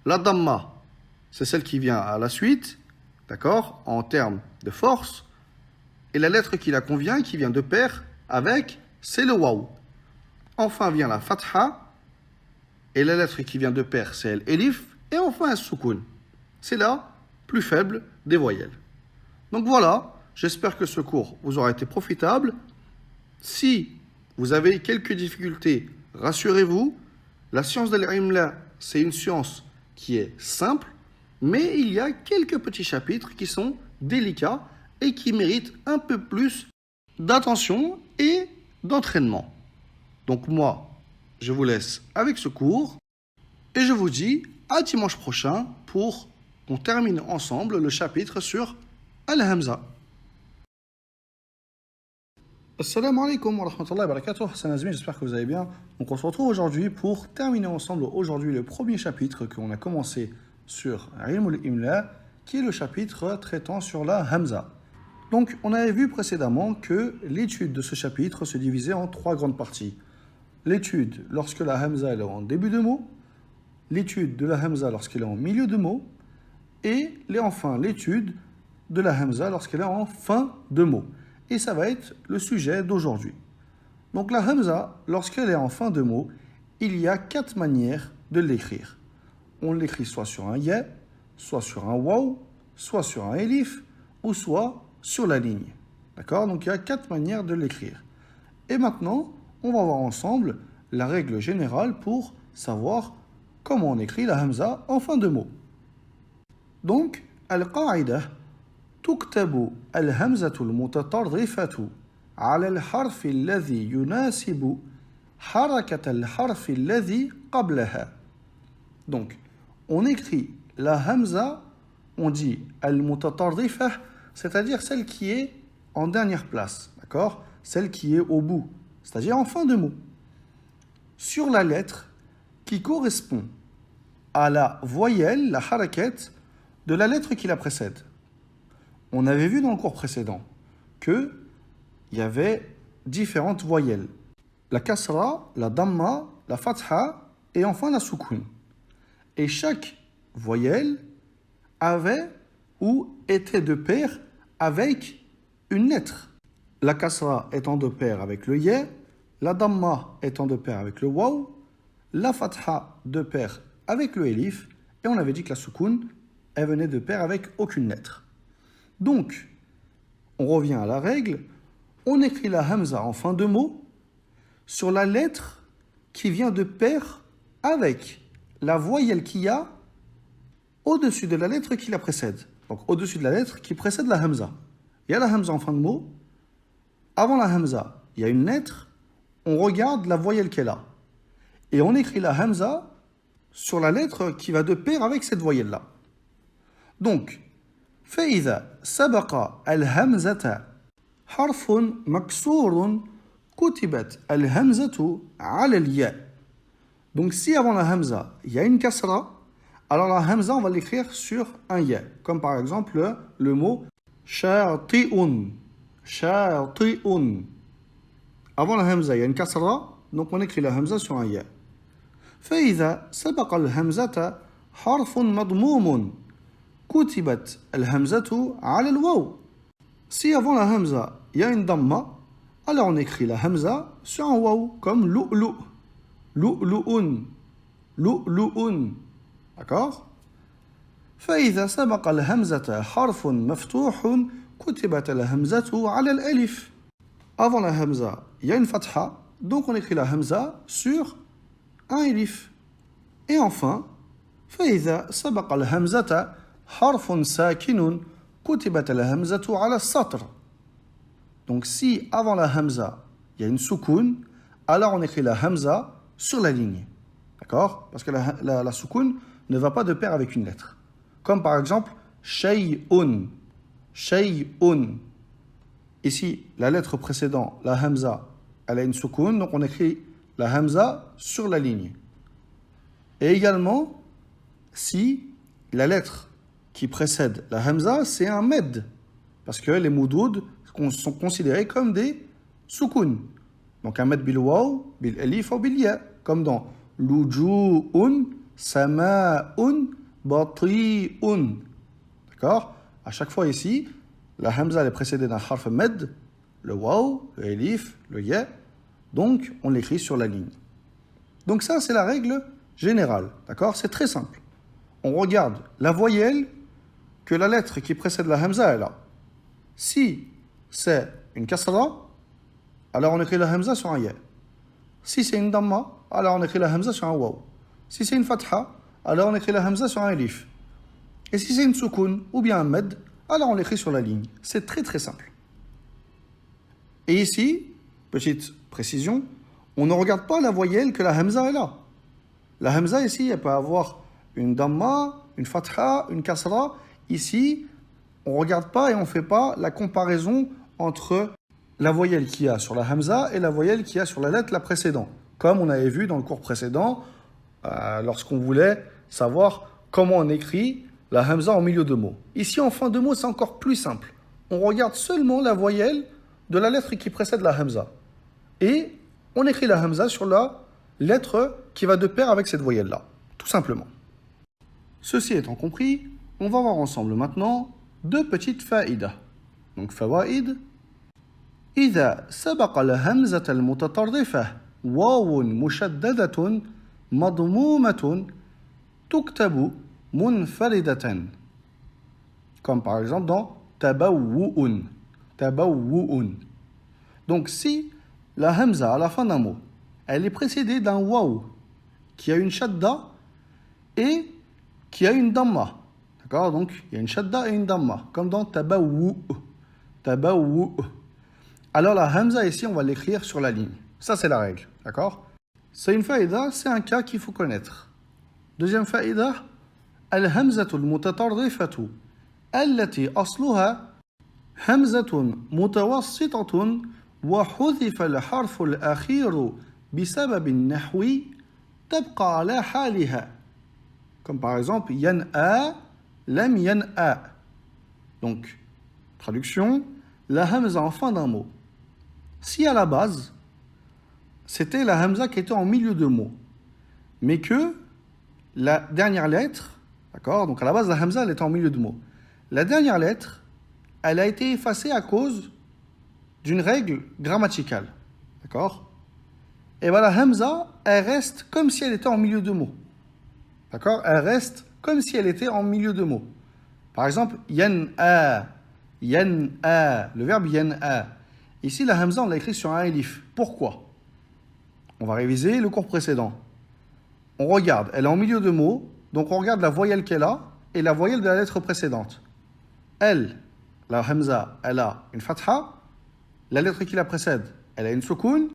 La damma, c'est celle qui vient à la suite, d'accord, en termes de force, et la lettre qui la convient, qui vient de pair avec, c'est le waw. Enfin vient la fatha, et la lettre qui vient de pair, c'est l'elif, et enfin un soukoun. C'est la plus faible des voyelles. Donc voilà, j'espère que ce cours vous aura été profitable. Si vous avez quelques difficultés, rassurez-vous, la science de l'imla, c'est une science qui est simple, mais il y a quelques petits chapitres qui sont délicats et qui méritent un peu plus d'attention et d'entraînement. Donc moi, je vous laisse avec ce cours et je vous dis à dimanche prochain pour qu'on termine ensemble le chapitre sur Al-Hamza. Assalamu alaikum wa rahmatullahi wa barakatuh. C'est Nazmi, j'espère que vous allez bien. Donc on se retrouve aujourd'hui pour terminer ensemble aujourd'hui le premier chapitre qu'on a commencé sur Ilm al-Imla, qui est le chapitre traitant sur la Hamza. Donc on avait vu précédemment que l'étude de ce chapitre se divisait en trois grandes parties. L'étude lorsque la Hamza est en début de mot, l'étude de la Hamza lorsqu'elle est en milieu de mot, et enfin l'étude de la Hamza lorsqu'elle est en fin de mot. Et ça va être le sujet d'aujourd'hui. Donc la Hamza, lorsqu'elle est en fin de mot, il y a quatre manières de l'écrire. On l'écrit soit sur un ya, soit sur un waw, soit sur un elif, ou soit sur la ligne. D'accord? Donc il y a quatre manières de l'écrire. Et maintenant, on va voir ensemble la règle générale pour savoir comment on écrit la Hamza en fin de mot. Donc, al-qa'ida, تكتب الهمزة المتطرفة على الحرف الذي يناسب حركة الحرف الذي قبلها. Donc, on écrit la hamza, on dit al-mutatarrifa, c'est-à-dire celle qui est en dernière place, d'accord? Celle qui est au bout, c'est-à-dire en fin de mot, sur la lettre qui correspond à la voyelle, la harakat, de la lettre qui la précède. On avait vu dans le cours précédent qu'il y avait différentes voyelles. La kasra, la damma, la fatha et enfin la soukoun. Et chaque voyelle avait ou était de pair avec une lettre. La kasra étant de pair avec le ya, la damma étant de pair avec le waw, la fatha de pair avec le elif, et on avait dit que la soukoun, elle venait de pair avec aucune lettre. Donc, on revient à la règle, on écrit la hamza en fin de mot sur la lettre qui vient de pair avec la voyelle qu'il y a au-dessus de la lettre qui la précède. Donc, au-dessus de la lettre qui précède la hamza. Il y a la hamza en fin de mot. Avant la hamza, il y a une lettre. On regarde la voyelle qu'elle a. Et on écrit la hamza sur la lettre qui va de pair avec cette voyelle-là. Donc, فإذا سبق الهمزة حرف مكسور كتبت الهمزة على الياء. Donc si avant la hamza, il y a une kasra, Alors la hamza, on va l'écrire sur un ya, comme par exemple le mot shati'un. Shati'un. Avant la hamza, il y a une kasra, donc on écrit la hamza sur un ya. فإذا سبق الهمزة حرف مضموم كتبت الهمزة على الواو. Si avant la hamza, il y a une damma, alors on écrit la hamza sur un waw, comme lu'lu', lu'lu'un, lu'lu'un. D'accord? فإذا سبق الهمزة حرف مفتوح كتبت الهمزة على الألف. Avant la hamza, il y a une fatha, donc on écrit la hamza sur un elif. Et enfin, فإذا سبق الهمزة حرف ساكن كتبت الهمزة على السطر. Donc si avant la hamza, il y a une soukoun, alors on écrit la hamza sur la ligne. D'accord? Parce que la soukoun ne va pas de pair avec une lettre. Comme par exemple, shay'un. Shay'un. Ici, la lettre précédente, la hamza, elle a une soukoun, donc on écrit la hamza sur la ligne. Et également, si la lettre qui précède la hamza, c'est un med. Parce que les moudoud sont considérés comme des soukoun. Donc un med bil waw, bil alif ou bil ya. Comme dans luju'un, sama'un, bati'un. D'accord? À chaque fois ici, la hamza est précédée d'un harf med, le waw, le alif, le ya. Donc on l'écrit sur la ligne. Donc ça, c'est la règle générale. D'accord? C'est très simple. On regarde la voyelle que la lettre qui précède la hamza est là. Si c'est une kasra, alors on écrit la hamza sur un ya. Si c'est une damma, alors on écrit la hamza sur un waw. Si c'est une fatha, alors on écrit la hamza sur un alif. Et si c'est une soukoun ou bien un med, alors on l'écrit sur la ligne. C'est très très simple. Et ici, petite précision, on ne regarde pas la voyelle que la hamza est là. La hamza ici, elle peut avoir une damma, une fatha, une kasra. Ici, on ne regarde pas et on ne fait pas la comparaison entre la voyelle qu'il y a sur la hamza et la voyelle qu'il y a sur la lettre la précédente. Comme on avait vu dans le cours précédent, lorsqu'on voulait savoir comment on écrit la hamza en milieu de mot. Ici, en fin de mot, c'est encore plus simple. On regarde seulement la voyelle de la lettre qui précède la hamza. Et on écrit la hamza sur la lettre qui va de pair avec cette voyelle-là. Tout simplement. Ceci étant compris, on va voir ensemble maintenant deux petites faïdas. Donc, fawaïd. إذا سبق الهمزة المتطرفة واو مشددة مضمومة تكتب منفردة. Comme par exemple dans tabawwu'un. Tabawwu'un. Donc si la hamza à la fin d'un mot, elle est précédée d'un waw qui a une shadda et qui a une damma. D'accord? Donc il y a une shadda et une damma, comme dans tabawwu'. Tabawwu'. Alors la hamza ici, on va l'écrire sur la ligne. Ça, c'est la règle. D'accord? C'est une faïda, c'est un cas qu'il faut connaître. Deuxième faïda, al-hamzatul mutatarrifatu allati asluha hamzatun mutawassitatun wa hudhifa al-harfu al-akhiru bisababin nahwi tabqa ala haliha. Comme par exemple, yan'a, lam yan'a. Donc, traduction, la hamza en fin d'un mot. Si à la base, c'était la hamza qui était en milieu de mot, mais que la dernière lettre, d'accord, donc à la base la hamza elle était en milieu de mot, la dernière lettre, elle a été effacée à cause d'une règle grammaticale, d'accord. Et bien la hamza, elle reste comme si elle était en milieu de mot, d'accord, elle reste comme si elle était en milieu de mot. Par exemple, yan'a, yan'a, le verbe yan'a. Ici, la hamza, on l'a écrit sur un elif. Pourquoi? On va réviser le cours précédent. On regarde, elle est en milieu de mots, donc on regarde la voyelle qu'elle a et la voyelle de la lettre précédente. Elle, la hamza, elle a une fatha, la lettre qui la précède, elle a une soukoun.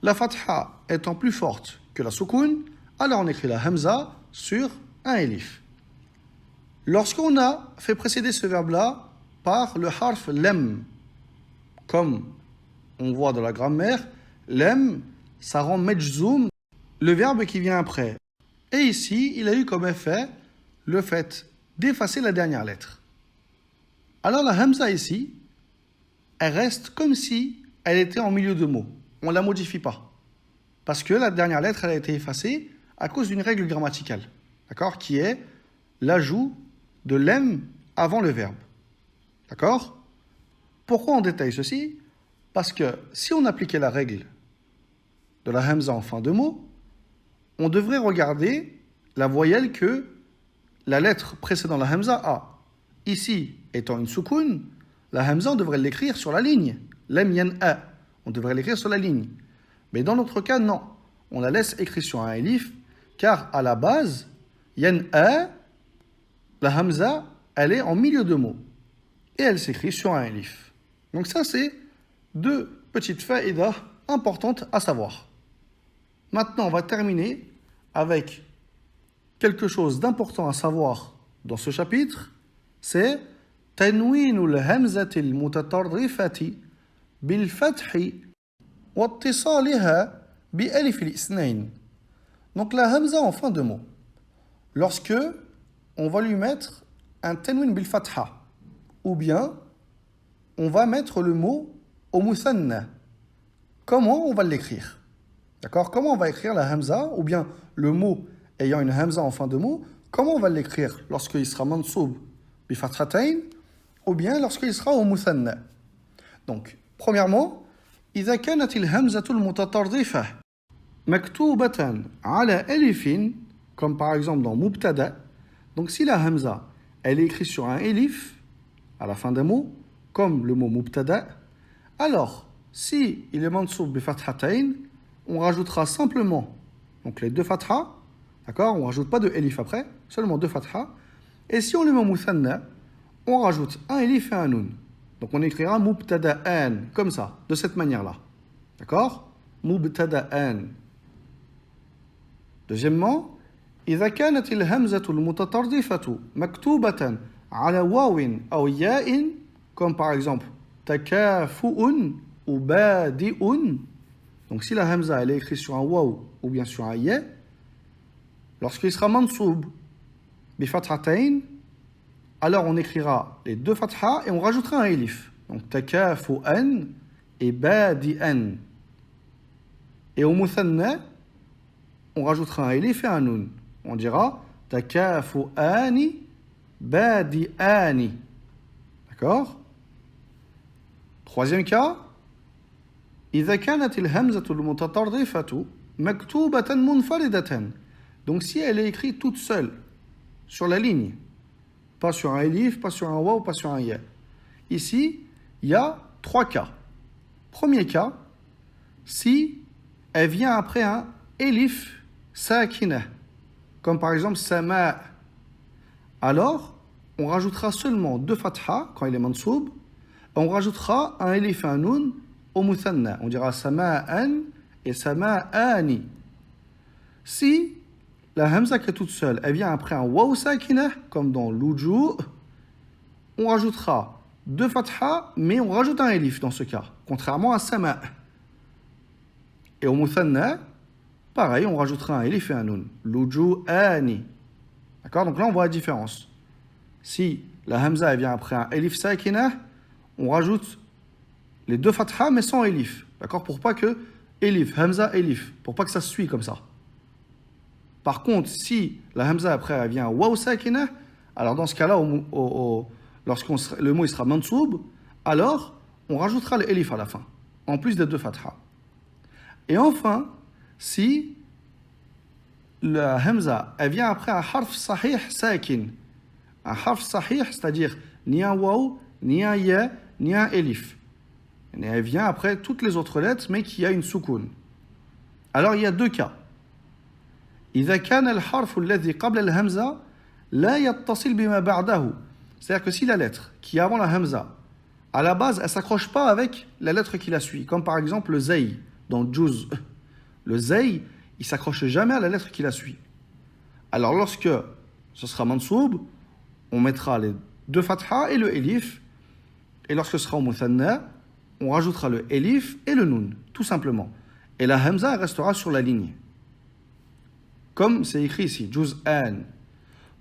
La fatha étant plus forte que la soukoun, alors on écrit la hamza sur un elif. Lorsqu'on a fait précéder ce verbe-là par le harf lem, comme on voit dans la grammaire, lem, ça rend majzoum le verbe qui vient après. Et ici, il a eu comme effet le fait d'effacer la dernière lettre. Alors la hamza ici, elle reste comme si elle était en milieu de mot. On ne la modifie pas. Parce que la dernière lettre, elle a été effacée à cause d'une règle grammaticale. D'accord? Qui est l'ajout de l'em avant le verbe. D'accord? Pourquoi on détaille ceci? Parce que si on appliquait la règle de la hamza en fin de mot, on devrait regarder la voyelle que la lettre précédant la hamza a. Ici, étant une soukoun, la hamza, on devrait l'écrire sur la ligne. Lem yen a. On devrait l'écrire sur la ligne. Mais dans notre cas, non. On la laisse écrire sur un elif, car à la base, yen a, la hamza, elle est en milieu de mot. Et elle s'écrit sur un elif. Donc ça, c'est deux petites faïdas importantes à savoir. Maintenant, on va terminer avec quelque chose d'important à savoir dans ce chapitre, c'est tanwinul hamzatil mutatarrifati bil fathi wa ittisaliha bi alif al-ithnayn. Donc la hamza en fin de mot. Lorsque on va lui mettre un tanwin bil fatha ou bien on va mettre le mot au muthanna. Comment on va l'écrire? D'accord? Comment on va écrire la hamza ou bien le mot ayant une hamza en fin de mot? Comment on va l'écrire lorsqu'il sera mansoub bi fathatayn ou bien lorsqu'il sera au muthanna? Donc, premièrement, إذا كانت الهمزة المتطرفة مكتوبة على ألف, comme par exemple dans mubtada, donc si la hamza elle est écrite sur un elif à la fin d'un mot, comme le mot mubtada, alors si il est mansoub bi fathatayn, on rajoutera simplement donc les deux fathas, d'accord, on ne rajoute pas de elif après, seulement deux fathas, et si on le met au muthanna, on rajoute un elif et un nun. Donc on écrira mubtada'an, comme ça, de cette manière-là. D'accord? Mubtada'an. Deuxièmement, إذا كانت الهمزة المتطرفة مكتوبة على واو أو ياء, comme par exemple تكافؤ ou badi'un. Donc si la hamza elle est écrite sur un waw ou bien sur un ya, lorsqu'il sera mansoub bi fathatayn, alors on écrira les deux fathas et on rajoutera un elif. Donc takafu'an et badi'an. Et au muthanna, on rajoutera un elif et un nun. On dira takafu'ani badi'ani. D'accord? Troisième cas, إذا كانت الهمزة المتطرفة مكتوبة منفردة. Donc si elle est écrite toute seule sur la ligne, pas sur un elif, pas sur un waw, pas sur un ya. Ici, il y a trois cas. Premier cas, si elle vient après un elif sakina, comme par exemple sama, alors on rajoutera seulement deux fathas quand il est mansoub, on rajoutera un elif et un nun au muthanna. On dira sama'an et sama'ani. Si la hamza qui est toute seule, elle vient après un waw sakina, comme dans l'uju, on rajoutera deux fathas, mais on rajoute un elif dans ce cas, contrairement à sama'. Et au muthanna, pareil, on rajoutera un elif et un nun. L'uju'ani. D'accord? Donc là, on voit la différence. Si la hamza elle vient après un elif sakina, on rajoute les deux fathas, mais sans elif. D'accord? Pour pas que elif, hamza, elif. Pour pas que ça se suit comme ça. Par contre, si la hamza après elle vient waw sakina, alors dans ce cas-là, lorsque le mot il sera mansoub, alors on rajoutera le elif à la fin, en plus des deux fathas. Et enfin, si la hamza elle vient après un harf sahih sakin, un harf sahih, c'est-à-dire ni un waw, ni un ya, ni un elif. Et elle vient après toutes les autres lettres, mais qui a une soukoun. Alors il y a deux cas. إذا كان الحرف الذي قبل الهمزة لا يتصل بما بعده. C'est-à-dire que si la lettre qui est avant la hamza, à la base, elle ne s'accroche pas avec la lettre qui la suit, comme par exemple le zay dans juz. Le zay, il ne s'accroche jamais à la lettre qui la suit. Alors lorsque ce sera mansoub, on mettra les deux fathas et le elif, et lorsque ce sera au muthanna, on rajoutera le elif et le nun, tout simplement. Et la hamza restera sur la ligne. Comme c'est écrit ici, juz'an.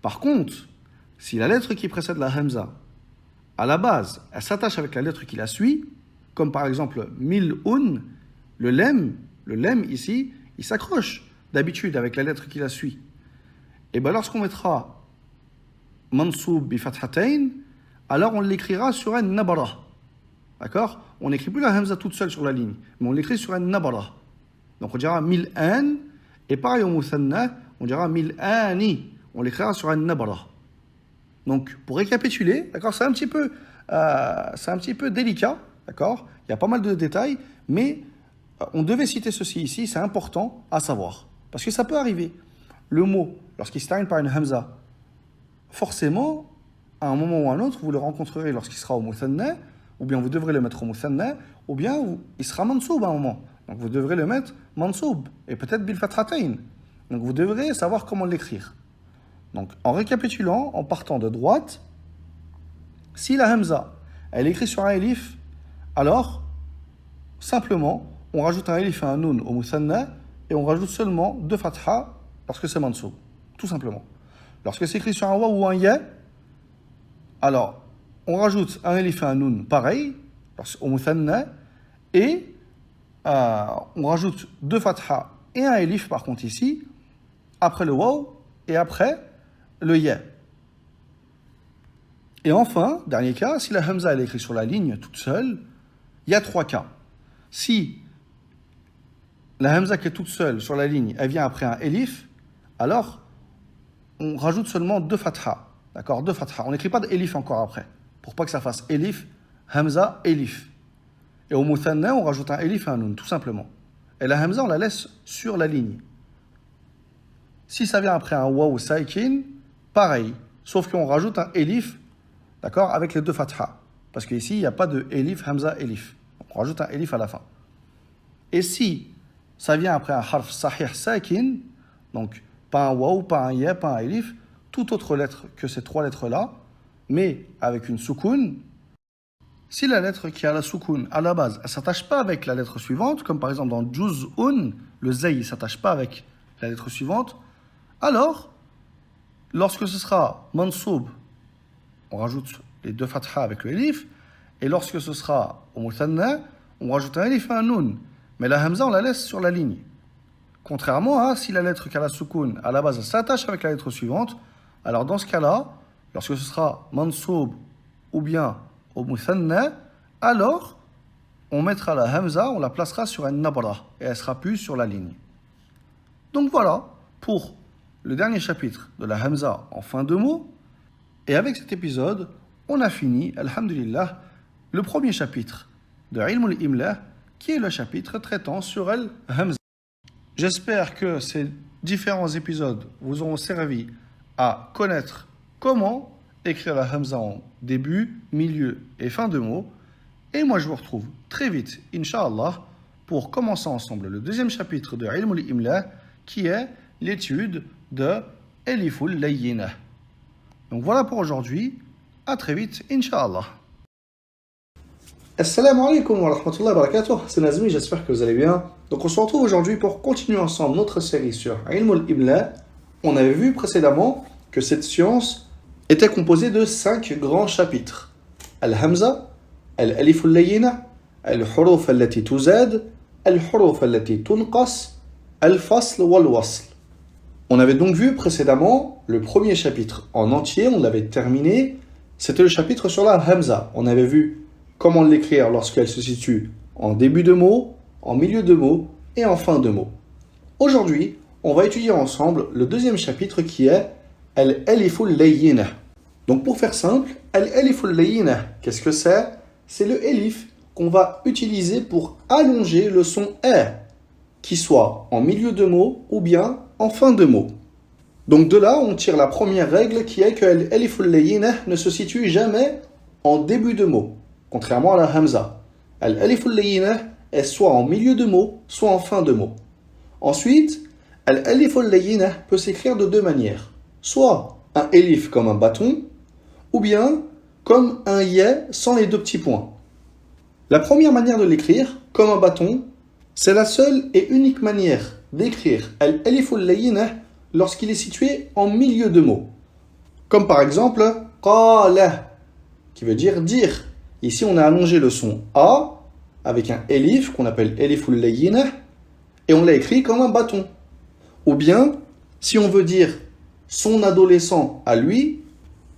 Par contre, si la lettre qui précède la hamza, à la base, elle s'attache avec la lettre qui la suit, comme par exemple mil'un, le lem ici, il s'accroche d'habitude avec la lettre qui la suit. Et bien lorsqu'on mettra mansoub bi fathatayn, alors on l'écrira sur un nabara. D'accord? On n'écrit plus la hamza toute seule sur la ligne, mais on l'écrit sur un nabara. Donc on dira mil'an, et pareil au muthanna, on dira mil'ani. On l'écrira sur un nabara. Donc pour récapituler, d'accord, c'est un petit peu délicat, d'accord? Il y a pas mal de détails, mais on devait citer ceci ici, c'est important à savoir. Parce que ça peut arriver. Le mot, lorsqu'il se termine par une hamza, forcément, à un moment ou à un autre, vous le rencontrerez lorsqu'il sera au muthanna, ou bien vous devrez le mettre au muthanna, ou bien il sera mansoub à un moment. Donc vous devrez le mettre mansoub, et peut-être bil fathatayn. Donc vous devrez savoir comment l'écrire. Donc en récapitulant, en partant de droite, si la hamza, elle est écrite sur un elif, alors, simplement, on rajoute un elif et un nun au muthanna, et on rajoute seulement 2 fatha lorsque c'est mansoub. Tout simplement. Lorsque c'est écrit sur un waw ou un ya, alors, on rajoute un elif et un nun pareil, au muthanna, et on rajoute 2 fatha et un elif par contre ici, après le waw et après le ya. Et enfin, dernier cas, si la hamza elle est écrite sur la ligne toute seule, il y a 3 cas. Si la hamza qui est toute seule sur la ligne, elle vient après un elif, alors on rajoute seulement 2 fatha. D'accord, 2 fatha. On n'écrit pas d'elif encore après, pour pas que ça fasse elif, hamza, elif. Et au muthanna, on rajoute un elif et un nun, tout simplement. Et la hamza, on la laisse sur la ligne. Si ça vient après un waw saikin, pareil, sauf qu'on rajoute un elif, d'accord, avec les 2 fatha. Parce qu'ici, il n'y a pas de elif, hamza, elif. Donc, on rajoute un elif à la fin. Et si ça vient après un harf sahih sakin, donc pas un waw, pas un ya, pas un elif, toute autre lettre que ces 3 lettres-là, mais avec une soukoun, si la lettre qui a la soukoun à la base, elle ne s'attache pas avec la lettre suivante, comme par exemple dans juz'un, le zay ne s'attache pas avec la lettre suivante, alors, lorsque ce sera mansoub, on rajoute les 2 fatha avec le elif, et lorsque ce sera au muthanna, on rajoute un elif et un nun. Mais la hamza, on la laisse sur la ligne. Contrairement à si la lettre qui a la soukoun, à la base, elle s'attache avec la lettre suivante, alors dans ce cas-là, lorsque ce sera mansoub ou bien au muthanna, alors on mettra la hamza, on la placera sur un nabra, et elle sera plus sur la ligne. Donc voilà, pour le dernier chapitre de la hamza en fin de mot. Et avec cet épisode, on a fini, alhamdulillah, le premier chapitre de Ilm al-Imla, qui est le chapitre traitant sur al-hamza. J'espère que ces différents épisodes vous auront servi à connaître comment écrire la hamza en début, milieu et fin de mot. Et moi, je vous retrouve très vite, Inch'Allah, pour commencer ensemble le deuxième chapitre de Ilm al-Imla, qui est l'étude de Eliful Layyinah. Donc voilà pour aujourd'hui. À très vite, Inch'Allah. Assalamu alaikum wa rahmatullahi wa barakatuh. C'est Nazmi, j'espère que vous allez bien. Donc on se retrouve aujourd'hui pour continuer ensemble notre série sur Ilm al-Imla. On avait vu précédemment que cette science était composée de 5 grands chapitres. Al-Hamza, Al-Aliful Layyinah, Al-Huruf allati tuzad, Al-Huruf allati tunqas, Al-Fasl wal-Wasl. On avait donc vu précédemment le premier chapitre en entier, on l'avait terminé. C'était le chapitre sur la Hamza. On avait vu comment l'écrire lorsqu'elle se situe en début de mot, en milieu de mot et en fin de mot. Aujourd'hui, on va étudier ensemble le deuxième chapitre qui est Al-Aliful Layyinah. Donc pour faire simple, Al-Aliful Layyinah, qu'est-ce que c'est? C'est le elif qu'on va utiliser pour allonger le son A, qui soit en milieu de mot ou bien en fin de mot. Donc de là, on tire la première règle qui est que Al-Aliful Layyinah ne se situe jamais en début de mot, contrairement à la Hamza. Al-Aliful Layyinah est soit en milieu de mot, soit en fin de mot. Ensuite, Al-Aliful Layyinah peut s'écrire de 2 manières. Soit un elif comme un bâton, ou bien comme un ya sans les 2 petits points. La première manière de l'écrire, comme un bâton, c'est la seule et unique manière d'écrire Al-Aliful Layyinah lorsqu'il est situé en milieu de mot. Comme par exemple, qala, qui veut dire dire. Ici, on a allongé le son A avec un elif qu'on appelle eliful layyinah et on l'a écrit comme un bâton. Ou bien, si on veut dire son adolescent à lui,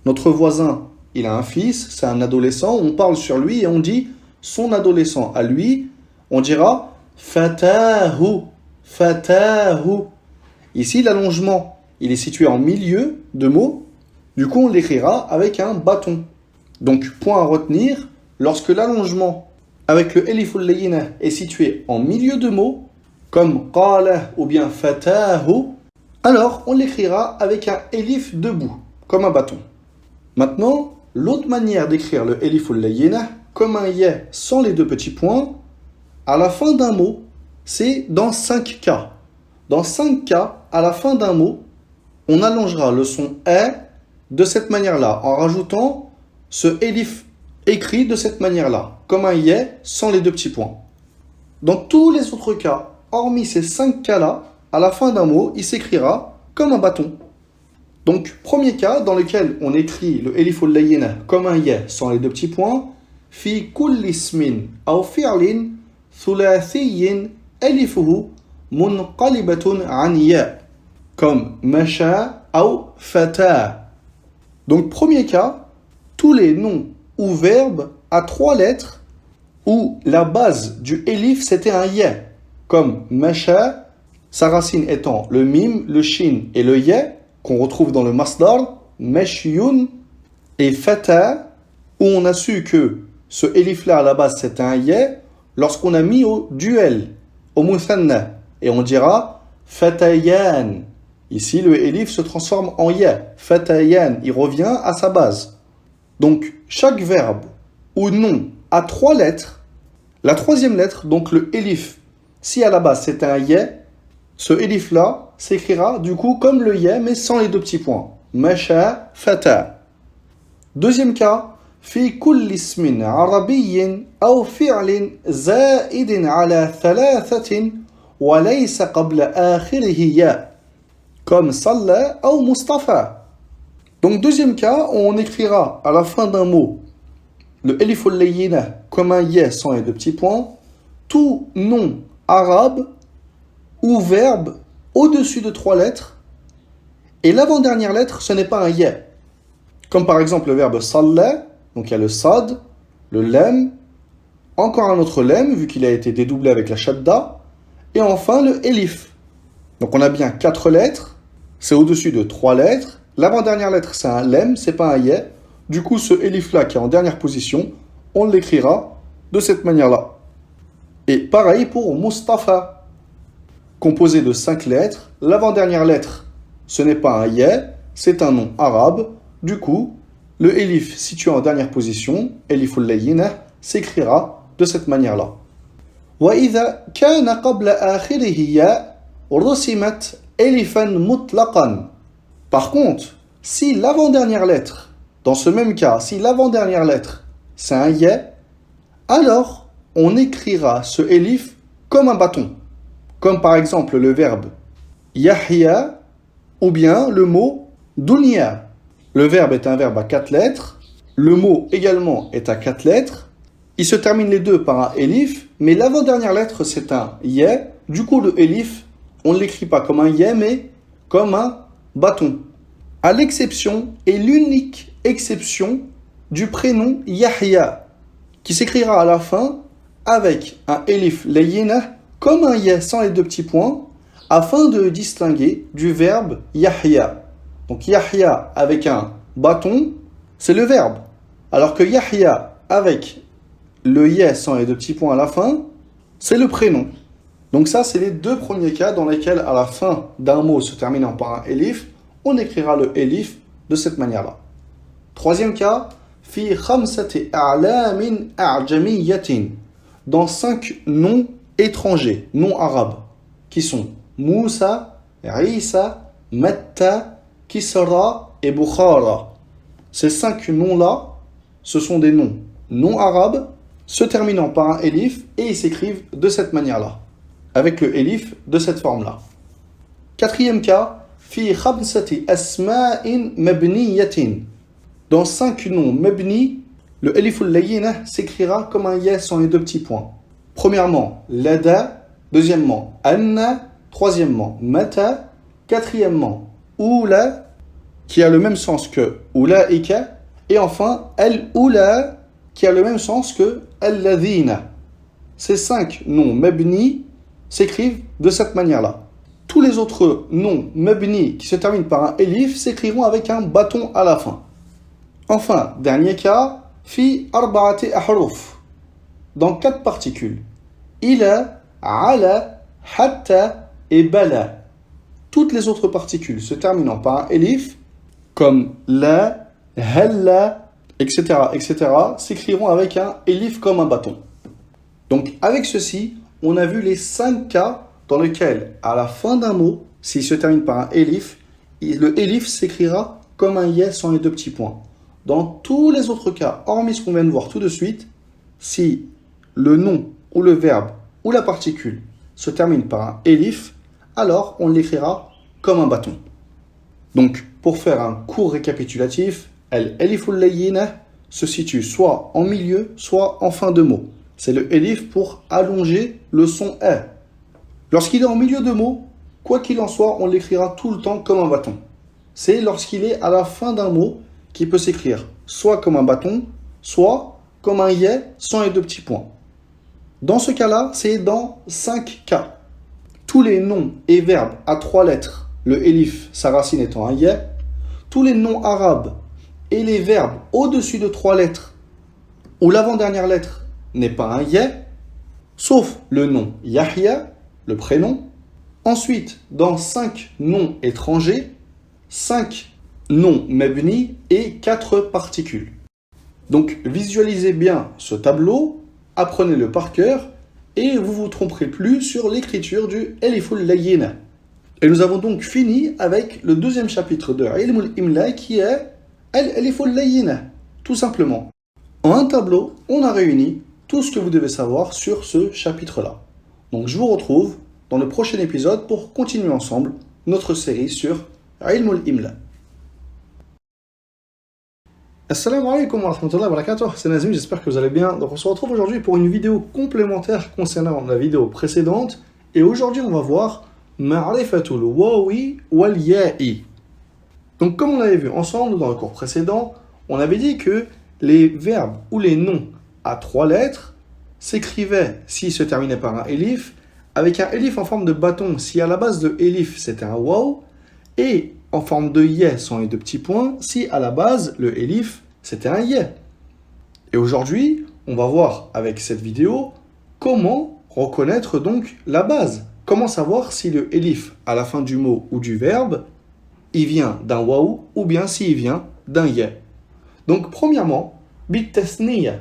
notre voisin, il a un fils, c'est un adolescent, on parle sur lui et on dit son adolescent à lui, on dira fatahu, fatahu. Ici, l'allongement, il est situé en milieu de mots, du coup, on l'écrira avec un bâton. Donc, point à retenir, lorsque l'allongement avec le eliful layyinah est situé en milieu de mots, comme qala ou bien fatahu, alors on l'écrira avec un elif debout, comme un bâton. Maintenant, l'autre manière d'écrire le eliful layyinah, comme un ya sans les deux petits points, à la fin d'un mot, c'est dans 5 cas. Dans 5 cas, à la fin d'un mot, on allongera le son E de cette manière-là, en rajoutant ce elif écrit de cette manière-là, comme un ya sans les deux petits points. Dans tous les autres cas, hormis ces 5 cas-là, à la fin d'un mot, il s'écrira comme un bâton. Donc, premier cas dans lequel on écrit le eliful layyinah comme un ya sans les deux petits points, fi kulli ismin aw fi'lin thulathiyyin elifuhu munqalibatun an ya, comme masha aw fata. Donc, premier cas, tous les noms ou verbes à 3 lettres où la base du elif c'était un ya, comme masha, sa racine étant le mim, le shin et le ya, qu'on retrouve dans le masdar, mashyun, et fata, où on a su que ce elif-là à la base c'était un ya, lorsqu'on a mis au duel, au muthanna, et on dira fatayan. Ici, le elif se transforme en ya, fatayan, il revient à sa base. Donc, chaque verbe ou nom a 3 lettres, la troisième lettre, donc le elif, si à la base c'était un ya, ce elif-là s'écrira du coup comme le ya mais sans les deux petits points. Masha fata. Deuxième cas, fi kulli ismin arabiyyin aw fi'lin zaidin ala thalathatin wa laysa qabla akhirihi ya, comme salla ou Mustafa. Donc deuxième cas, on écrira à la fin d'un mot le eliful layyinah comme un ya sans les deux petits points, tout nom arabe ou verbe au-dessus de 3 lettres, et l'avant-dernière lettre, ce n'est pas un ya. Comme par exemple le verbe salla, donc il y a le sad, le lem, encore un autre lem, vu qu'il a été dédoublé avec la shadda, et enfin le elif. Donc on a bien 4 lettres, c'est au-dessus de 3 lettres, l'avant-dernière lettre c'est un lem, c'est pas un ya, du coup ce elif-là qui est en dernière position, on l'écrira de cette manière-là. Et pareil pour Mustafa, composé de 5 lettres. L'avant-dernière lettre, ce n'est pas un ya, c'est un nom arabe. Du coup, le elif situé en dernière position, eliful layyinah, s'écrira de cette manière-là. وَإِذَا كَانَ قَبْلَ آخِرِهِ يَا رُسِمَتْ إِلِفًا مُطْلَقًا. Par contre, si l'avant-dernière lettre, dans ce même cas, si l'avant-dernière lettre, c'est un ya, alors on écrira ce elif comme un bâton. Comme par exemple le verbe Yahya ou bien le mot dunya. Le verbe est un verbe à 4 lettres, le mot également est à 4 lettres. Ils se terminent les deux par un elif, mais l'avant-dernière lettre c'est un ya. Du coup le elif, on ne l'écrit pas comme un ya, mais comme un bâton. À l'exception, et l'unique exception du prénom Yahya, qui s'écrira à la fin avec un elif layyinah comme un ya sans les deux petits points, afin de le distinguer du verbe Yahya. Donc Yahya avec un bâton, c'est le verbe. Alors que Yahya avec le ya sans les deux petits points à la fin, c'est le prénom. Donc ça, c'est les deux premiers cas dans lesquels à la fin d'un mot se terminant par un elif, on écrira le elif de cette manière-là. Troisième cas, fi khamsati a'lamin a'jamiyyatin, dans 5 noms étrangers, noms arabes, qui sont Moussa, Isa, Matta, Kisra et Bukhara. Ces 5 noms-là, ce sont des noms non arabes, se terminant par un elif, et ils s'écrivent de cette manière-là, avec le elif de cette forme-là. Quatrième cas, في خمسة أسماء مبنية. Dans 5 noms mabni, le elif al-layyinah s'écrira comme un ya sans les deux petits points. Premièrement, lada. Deuxièmement, anna. Troisièmement, mata. Quatrièmement, oula, qui a le même sens que ulaika. Et enfin, al-ula, qui a le même sens que al-ladhina. Ces 5 noms mabni s'écrivent de cette manière-là. Tous les autres noms mabni qui se terminent par un elif s'écriront avec un bâton à la fin. Enfin, dernier cas, fi arba'ati ahruf, dans 4 particules. Ila, ala, hatta et bala. Toutes les autres particules se terminant par un elif, comme la, halla, etc., s'écriront avec un elif comme un bâton. Donc, avec ceci, on a vu les 5 cas dans lesquels, à la fin d'un mot, s'il se termine par un elif, le elif s'écrira comme un ya sans les deux petits points. Dans tous les autres cas, hormis ce qu'on vient de voir tout de suite, si le nom ou le verbe ou la particule se termine par un elif, alors on l'écrira comme un bâton. Donc, pour faire un court récapitulatif, al-eliful layyinah se situe soit en milieu, soit en fin de mot. C'est le elif pour allonger le son E. Lorsqu'il est en milieu de mot, quoi qu'il en soit, on l'écrira tout le temps comme un bâton. C'est lorsqu'il est à la fin d'un mot qui peut s'écrire soit comme un bâton, soit comme un ya sans les deux petits points. Dans ce cas-là, c'est dans 5 cas. Tous les noms et verbes à 3 lettres, le elif, sa racine étant un ya, tous les noms arabes et les verbes au-dessus de 3 lettres, où l'avant-dernière lettre n'est pas un ya, sauf le nom Yahya, le prénom. Ensuite, dans 5 noms étrangers, 5 noms mabni et 4 particules. Donc, visualisez bien ce tableau, apprenez-le par cœur et vous ne vous tromperez plus sur l'écriture du eliful layyinah. Et nous avons donc fini avec le deuxième chapitre de Ilmul Imla qui est al-eliful layyinah, tout simplement. En un tableau, on a réuni tout ce que vous devez savoir sur ce chapitre-là. Donc, je vous retrouve dans le prochain épisode pour continuer ensemble notre série sur Ilmul Imla. Assalamu alaikum wa rahmatullahi wa barakatuh, c'est Nazmi, j'espère que vous allez bien. Donc on se retrouve aujourd'hui pour une vidéo complémentaire concernant la vidéo précédente. Et aujourd'hui on va voir Ma'rifatul wawi wal ya'i. Donc comme on avait vu ensemble dans le cours précédent, on avait dit que les verbes ou les noms à 3 lettres s'écrivaient, s'ils se terminaient par un elif, avec un elif en forme de bâton si à la base de elif c'était un waw, et en forme de ya sans les deux petits points si à la base le elif c'était un ya. Et aujourd'hui, on va voir avec cette vidéo comment reconnaître donc la base. Comment savoir si le elif à la fin du mot ou du verbe, il vient d'un waw ou bien s'il vient d'un ya. Donc premièrement, bit tasniya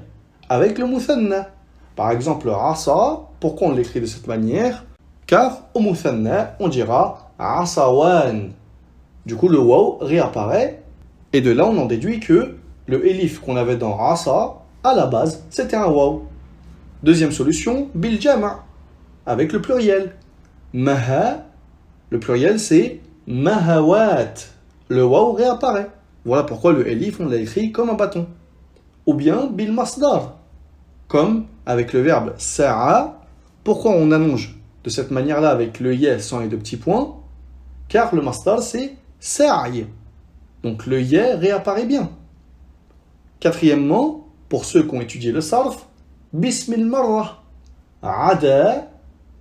avec le muthanna. Par exemple, asa, pourquoi on l'écrit de cette manière? Car au muthanna, on dira asawan. Du coup, le waw réapparaît, et de là, on en déduit que le elif qu'on avait dans asa, à la base, c'était un waw. Deuxième solution, bil jama', avec le pluriel. Maha, le pluriel, c'est mahawat. Le waw réapparaît. Voilà pourquoi le elif, on l'a écrit comme un bâton. Ou bien bil masdar, comme avec le verbe sa'a. Pourquoi on allonge de cette manière-là avec le ya sans les deux petits points? Car le masdar, c'est sa'i. Donc le ya réapparaît bien. Quatrièmement, pour ceux qui ont étudié le sarf, bismil marra. Ada,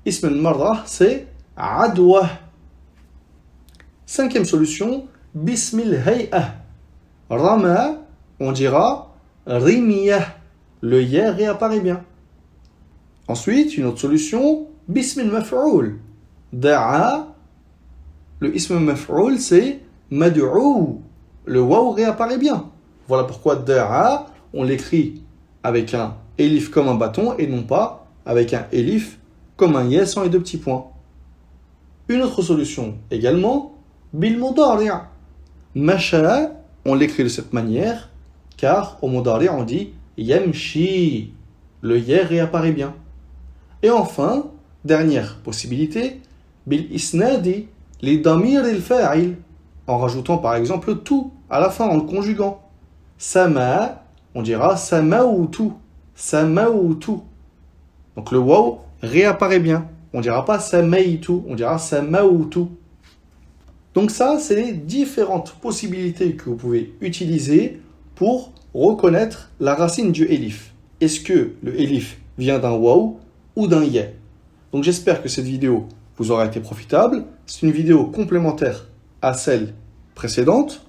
ismil marra, c'est adwa. Cinquième solution, bismil hay'a. Rama, on dira rimiyah. Le ya réapparaît bien. Ensuite, une autre solution, bismil maf'oul. Da'a, le ism maf'oul, c'est mad'ou. Le waw réapparaît bien. Voilà pourquoi da'a, on l'écrit avec un elif comme un bâton et non pas avec un elif comme un ya sans les deux petits points. Une autre solution également, bil mudari'. Masha, on l'écrit de cette manière car au mudari' on dit yamshi. Le ya réapparaît bien. Et enfin, dernière possibilité, bil isnadi, les damir al-fa'il, en rajoutant par exemple tout à la fin en le conjuguant. Sama, on dira samautu, samautu. Donc le waw réapparaît bien. On ne dira pas samaitu, on dira samautu. Donc ça, c'est les différentes possibilités que vous pouvez utiliser pour reconnaître la racine du elif. Est-ce que le elif vient d'un waw ou d'un ya? Donc j'espère que cette vidéo vous aura été profitable. C'est une vidéo complémentaire à celle précédente.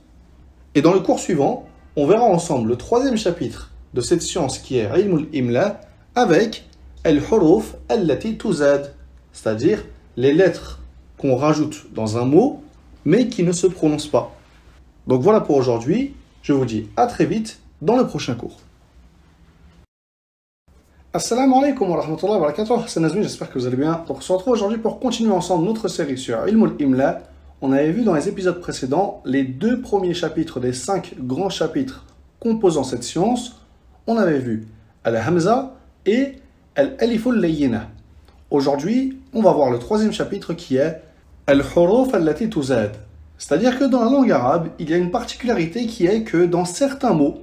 Et dans le cours suivant, on verra ensemble le troisième chapitre de cette science qui est Ilm al-Imla avec al-huruf allati tuzad, c'est-à-dire les lettres qu'on rajoute dans un mot mais qui ne se prononcent pas. Donc voilà pour aujourd'hui. Je vous dis à très vite dans le prochain cours. Assalamu alaikum wa rahmatullahi wa barakatuh. C'est Nazmi, j'espère que vous allez bien. Donc on se retrouve aujourd'hui pour continuer ensemble notre série sur Ilm al-Imla. On avait vu dans les épisodes précédents les 2 premiers chapitres des 5 grands chapitres composant cette science. On avait vu Al-Hamza et Al-Alif al-Layyina. Aujourd'hui, on va voir le 3e chapitre qui est Al-Huruf allati tuzad. C'est-à-dire que dans la langue arabe, il y a une particularité qui est que dans certains mots,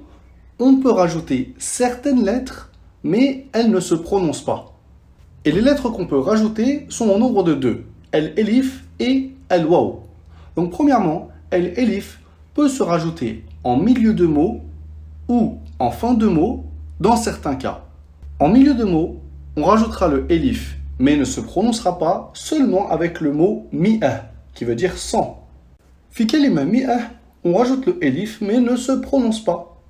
on peut rajouter certaines lettres, mais elles ne se prononcent pas. Et les lettres qu'on peut rajouter sont au nombre de 2, Al-Elif et Al-Waw. Donc premièrement, Al-Elif peut se rajouter en milieu de mot ou en fin de mot dans certains cas. En milieu de mot, on rajoutera le Elif, mais ne se prononcera pas seulement avec le mot mi'ah, qui veut dire 100. Fi kalima mi'ah, on rajoute le Elif, mais ne se prononce pas.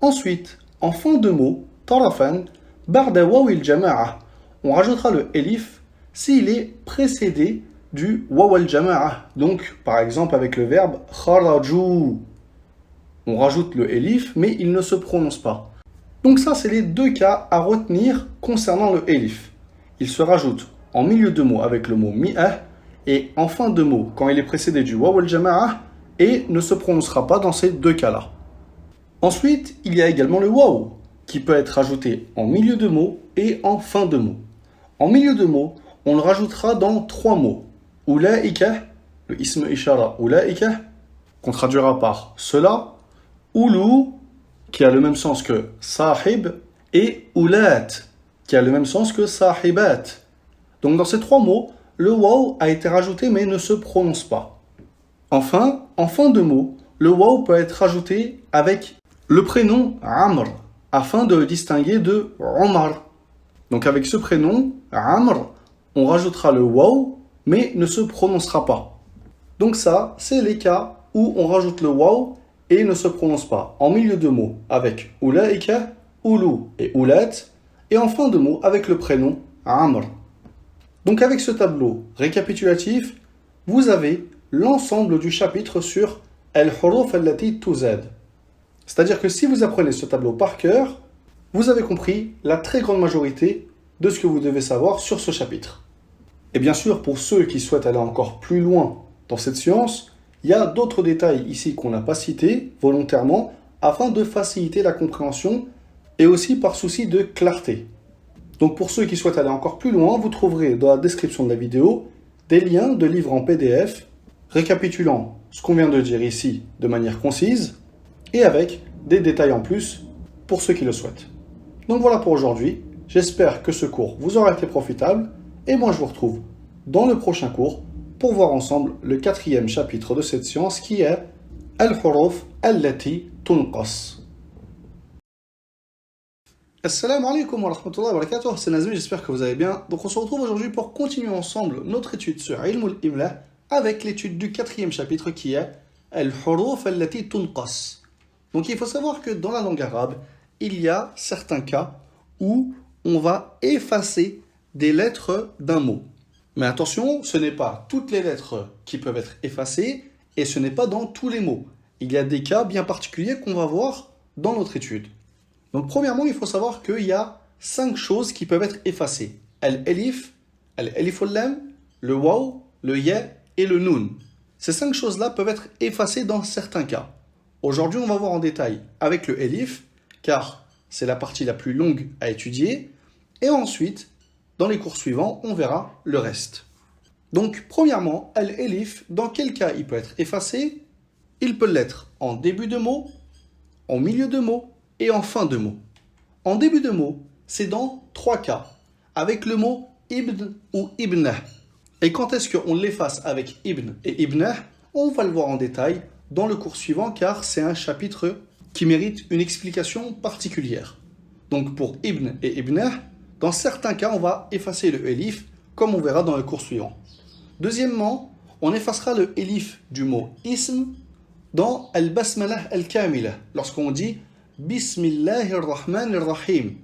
Ensuite, en fin de mot, tarafan, barda waw al-jama'a, on rajoutera le Elif s'il est précédé du waw al-jama'a. Donc, par exemple, avec le verbe kharaju, on rajoute le Elif, mais il ne se prononce pas. Donc ça, c'est les 2 cas à retenir concernant le Elif. Il se rajoute en milieu de mot avec le mot mi'ah et en fin de mot quand il est précédé du waw al-jama'a et ne se prononcera pas dans ces 2 cas-là. Ensuite, il y a également le waw qui peut être rajouté en milieu de mot et en fin de mot. En milieu de mot, on le rajoutera dans 3 mots. Ulaika, le ism ishara ulaika, qu'on traduira par cela, ulu, qui a le même sens que sahib, et ulat, qui a le même sens que sahibat. Donc dans ces 3 mots, le waw a été rajouté mais ne se prononce pas. Enfin, en fin de mot, le waw peut être rajouté avec le prénom Amr, afin de le distinguer de Omar. Donc avec ce prénom, Amr, on rajoutera le waw mais ne se prononcera pas. Donc ça, c'est les cas où on rajoute le waw et ne se prononce pas. En milieu de mot avec ulaika, ulu et ulat, et en fin de mot avec le prénom Amr. Donc avec ce tableau récapitulatif, vous avez l'ensemble du chapitre sur Al-Huruf allati tuzad. C'est-à-dire que si vous apprenez ce tableau par cœur, vous avez compris la très grande majorité de ce que vous devez savoir sur ce chapitre. Et bien sûr, pour ceux qui souhaitent aller encore plus loin dans cette science, il y a d'autres détails ici qu'on n'a pas cités volontairement afin de faciliter la compréhension et aussi par souci de clarté. Donc pour ceux qui souhaitent aller encore plus loin, vous trouverez dans la description de la vidéo des liens de livres en PDF récapitulant ce qu'on vient de dire ici de manière concise et avec des détails en plus pour ceux qui le souhaitent. Donc voilà pour aujourd'hui, j'espère que ce cours vous aura été profitable et moi je vous retrouve dans le prochain cours pour voir ensemble le 4e chapitre de cette science qui est Al-Huruf allati tunqas. Assalamu alaikum wa rahmatullahi wa barakatuh, c'est Nazmi, j'espère que vous allez bien. Donc on se retrouve aujourd'hui pour continuer ensemble notre étude sur Ilm al-Imla avec l'étude du 4e chapitre qui est Al-Huruf allati tunqas. Donc il faut savoir que dans la langue arabe, il y a certains cas où on va effacer des lettres d'un mot. Mais attention, ce n'est pas toutes les lettres qui peuvent être effacées et ce n'est pas dans tous les mots. Il y a des cas bien particuliers qu'on va voir dans notre étude. Donc premièrement, il faut savoir qu'il y a 5 choses qui peuvent être effacées. Al-Elif, Al-Elif al-Lam, le Waw, le Ya et le Nun. Ces 5 choses-là peuvent être effacées dans certains cas. Aujourd'hui, on va voir en détail avec le Elif, car c'est la partie la plus longue à étudier. Et ensuite, dans les cours suivants, on verra le reste. Donc, premièrement, al-elif, dans quel cas il peut être effacé? Il peut l'être en début de mot, en milieu de mot et en fin de mot. En début de mot, c'est dans 3 cas, avec le mot ibn ou ibnah. Et quand est-ce qu'on l'efface avec ibn et ibnah? On va le voir en détail dans le cours suivant, car c'est un chapitre qui mérite une explication particulière. Donc pour ibn et ibnah, dans certains cas, on va effacer le elif, comme on verra dans le cours suivant. Deuxièmement, on effacera le elif du mot ism dans al-basmalah al-kamila, lorsqu'on dit Bismillahir-Rahmanir-Rahim.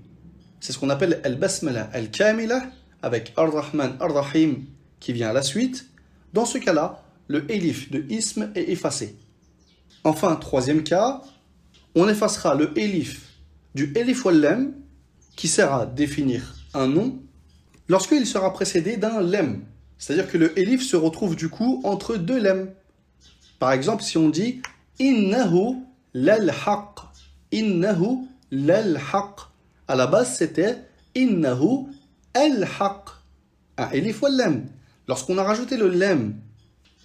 C'est ce qu'on appelle al-basmalah al-kamila, avec ar-Rahman ar-Rahim qui vient à la suite. Dans ce cas-là, le elif de ism est effacé. Enfin, troisième cas, on effacera le elif du elif wal-lam, qui sert à définir un nom, lorsqu'il sera précédé d'un lem. C'est-à-dire que le elif se retrouve du coup entre 2 lemmes. Par exemple, si on dit Innahu lal-haq. Innahu lal-haq. À la base, c'était Innahu al-haq. Un elif wal-lam. Lorsqu'on a rajouté le lem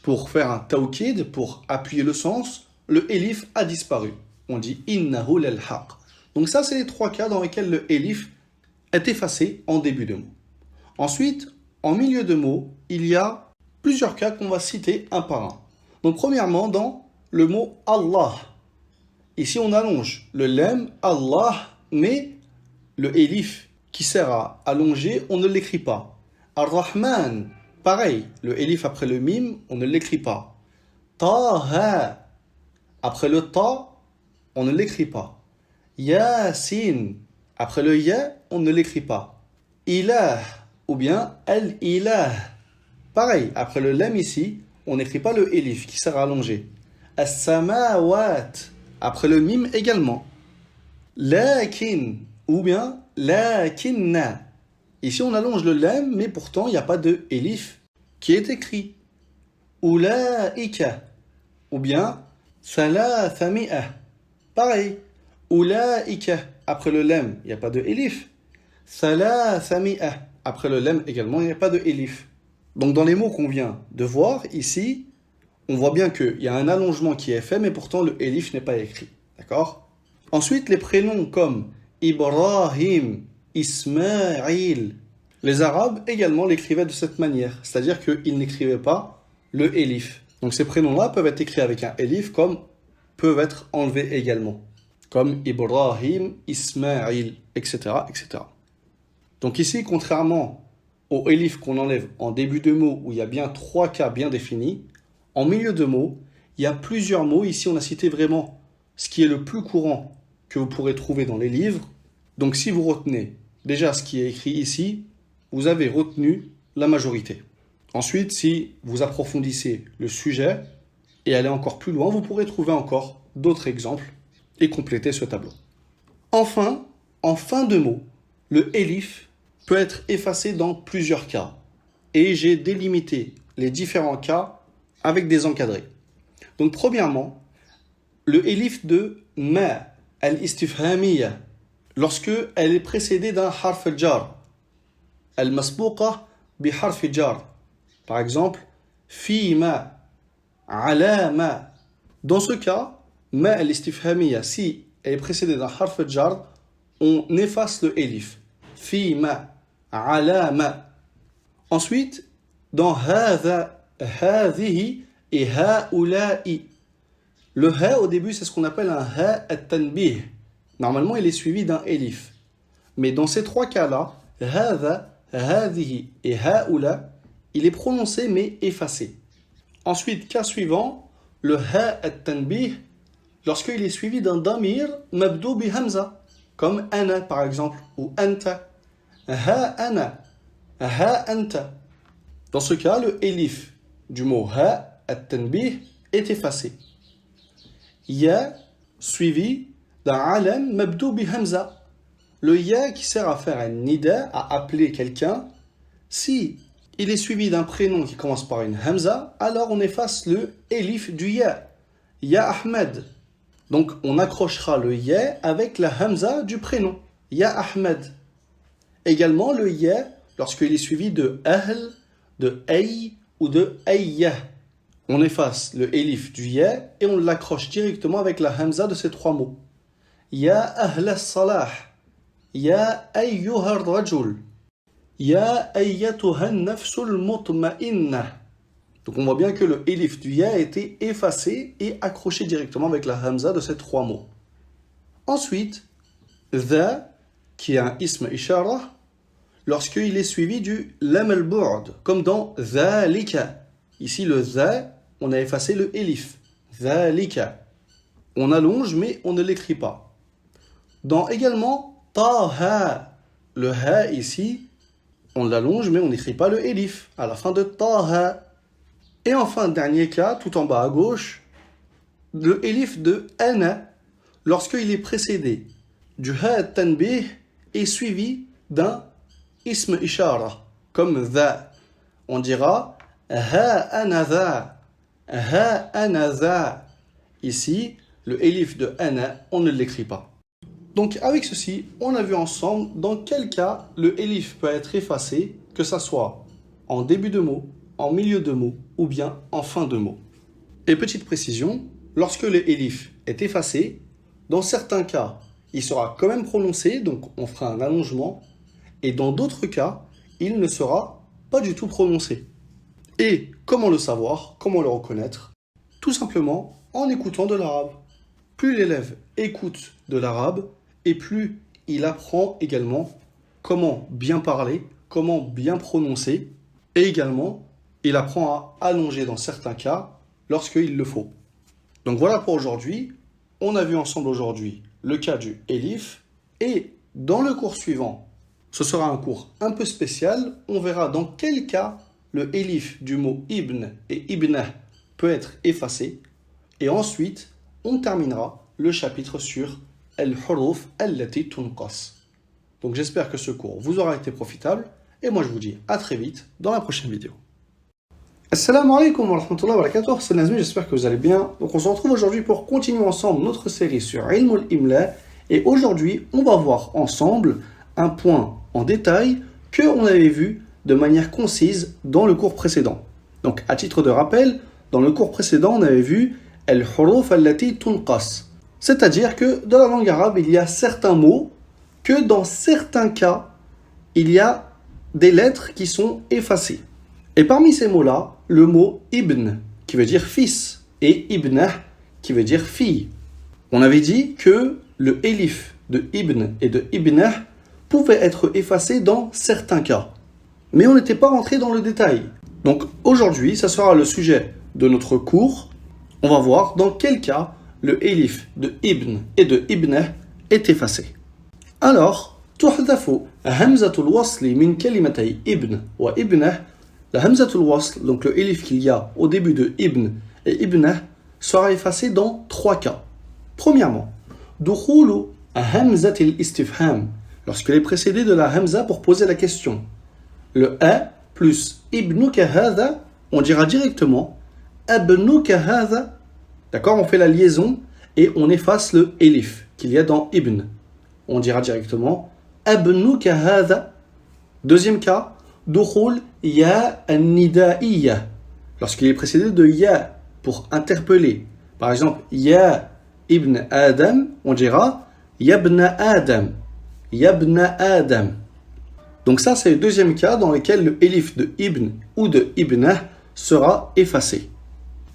pour faire un tawkid, pour appuyer le sens, le elif a disparu. On dit Innahu lal-haq. Donc ça, c'est les 3 cas dans lesquels le elif est effacé en début de mot. Ensuite, en milieu de mot, il y a plusieurs cas qu'on va citer un par un. Donc premièrement, dans le mot Allah. Ici, on allonge le lem Allah, mais le elif qui sert à allonger, on ne l'écrit pas. Ar-Rahman, pareil, le elif après le mim, on ne l'écrit pas. Taha, après le ta, on ne l'écrit pas. Yasin, après le ya, on ne l'écrit pas. Ilah, ou bien al-ilah. Pareil, après le lam ici, on n'écrit pas le elif qui sert à allonger. As-samawat, après le mim également. Lakin, ou bien lakinna. Ici, on allonge le lam, mais pourtant, il n'y a pas de elif qui est écrit. Ulaika, ou bien thalathami'ah. Pareil. Ulaika, après le lam, il n'y a pas de elif. Thalathami'ah, après le lam également, il n'y a pas de elif. Donc dans les mots qu'on vient de voir ici, on voit bien qu'il y a un allongement qui est fait, mais pourtant le elif n'est pas écrit. D'accord? Ensuite, les prénoms comme Ibrahim, Ismaïl. Les Arabes également l'écrivaient de cette manière, c'est-à-dire qu'ils n'écrivaient pas le elif. Donc ces prénoms-là peuvent être écrits avec un elif, comme peuvent être enlevés également, comme Ibrahim, Ismaïl, etc., etc. Donc ici, contrairement au elif qu'on enlève en début de mot, où il y a bien 3 cas bien définis, en milieu de mot, il y a plusieurs mots. Ici, on a cité vraiment ce qui est le plus courant que vous pourrez trouver dans les livres. Donc si vous retenez déjà ce qui est écrit ici, vous avez retenu la majorité. Ensuite, si vous approfondissez le sujet et allez encore plus loin, vous pourrez trouver encore d'autres exemples et compléter ce tableau. Enfin, en fin de mot, le elif peut être effacé dans plusieurs cas. Et j'ai délimité les différents cas avec des encadrés. Donc premièrement, le elif de ma al-istifhamiyya, lorsque elle est précédée d'un harf jar, al-masbouqa bi harf jar. Par exemple, fi ma, ala ma. Dans ce cas, ma al-istifhamiyya, si elle est précédée d'un harf jar, on efface le elif. Fi ma, ala ma. Ensuite, dans hadha, hadhihi et haula'i. Le ha au début, c'est ce qu'on appelle un ha at-tanbih. Normalement, il est suivi d'un elif. Mais dans ces 3 cas-là, hadha, hadhihi et haula, il est prononcé mais effacé. Ensuite, cas suivant, le ha at-tanbih, lorsqu'il est suivi d'un damir mabdou bi hamza, comme ana par exemple, ou anta. Ha ana, ha anta. Dans ce cas, le elif du mot ha at-tanbih est effacé. Ya suivi d'un alam mabdou bi hamza. Le ya qui sert à faire un nida, à appeler quelqu'un, si il est suivi d'un prénom qui commence par une hamza, alors on efface le elif du ya. Ya Ahmed. Donc on accrochera le ya avec la hamza du prénom. Ya Ahmed. Également le ya, lorsqu'il est suivi de ahl, de ay ou de ayya. On efface le elif du ya et on l'accroche directement avec la hamza de ces trois mots. Ya ahla salah, ya ayyuha rajul, ya ayyatuha nafsul mutma'inna. Donc on voit bien que le elif du ya a été effacé et accroché directement avec la hamza de ces trois mots. Ensuite, dha, qui est un ism ishara, lorsqu'il est suivi du lam al-bu'd, comme dans dhalika. Ici, le dha, on a effacé le elif. Dhalika. On allonge, mais on ne l'écrit pas. Dans également taha, le ha ici, on l'allonge, mais on n'écrit pas le elif à la fin de taha. Et enfin, dernier cas, tout en bas à gauche, le elif de ana, lorsqu'il est précédé du ha tanbih et suivi d'un ism ishara, comme dha. On dira ha anadha, ha anadha. Ici, le elif de ana, on ne l'écrit pas. Donc avec ceci, on a vu ensemble dans quel cas le elif peut être effacé, que ça soit en début de mot, en milieu de mot ou bien en fin de mot. Et petite précision, lorsque le elif est effacé, dans certains cas, il sera quand même prononcé, donc on fera un allongement, et dans d'autres cas, il ne sera pas du tout prononcé. Et comment le savoir, comment le reconnaître? Tout simplement en écoutant de l'arabe. Plus l'élève écoute de l'arabe, et plus il apprend également comment bien parler, comment bien prononcer, et également il apprend à allonger dans certains cas lorsqu'il le faut. Donc voilà pour aujourd'hui. On a vu ensemble aujourd'hui le cas du elif. Et dans le cours suivant, ce sera un cours un peu spécial. On verra dans quel cas le elif du mot ibn et ibnah peut être effacé. Et ensuite, on terminera le chapitre sur al-huruf allati tunqas. Donc j'espère que ce cours vous aura été profitable. Et moi je vous dis à très vite dans la prochaine vidéo. Assalamu alaikum wa rahmatullahi wa barakatuh, c'est Nazmi, j'espère que vous allez bien. Donc on se retrouve aujourd'hui pour continuer ensemble notre série sur Ilm al-Imla. Et aujourd'hui, on va voir ensemble un point en détail que on avait vu de manière concise dans le cours précédent. Donc à titre de rappel, dans le cours précédent, on avait vu al-huruf allati tunqas. C'est-à-dire que dans la langue arabe, il y a certains mots que dans certains cas, il y a des lettres qui sont effacées. Et parmi ces mots-là, le mot ibn, qui veut dire fils, et ibnah, qui veut dire fille. On avait dit que le elif de ibn et de ibnah pouvait être effacé dans certains cas. Mais on n'était pas rentré dans le détail. Donc aujourd'hui, ça sera le sujet de notre cours. On va voir dans quel cas le elif de ibn et de ibnah est effacé. Alors, تحذف همزة الوصل من كلمتي ابن وابنه. La hamzatul wasl, donc le elif qu'il y a au début de ibn et ibnah, sera effacé dans trois cas. Premièrement, dukhulu hamzatil istifham, lorsqu'elle est précédée de la hamza pour poser la question. Le a plus ibnuka hadha, on dira directement abnuka hadha. D'accord, on fait la liaison et on efface le elif qu'il y a dans ibn. On dira directement abnuka hadha. Deuxième cas, dukhul ya an-nida'iyya, lorsqu'il est précédé de ya pour interpeller. Par exemple, ya ibn Adam, on dira yabna Adam, yabna Adam. Donc ça, c'est le deuxième cas dans lequel le elif de ibn ou de ibnah sera effacé.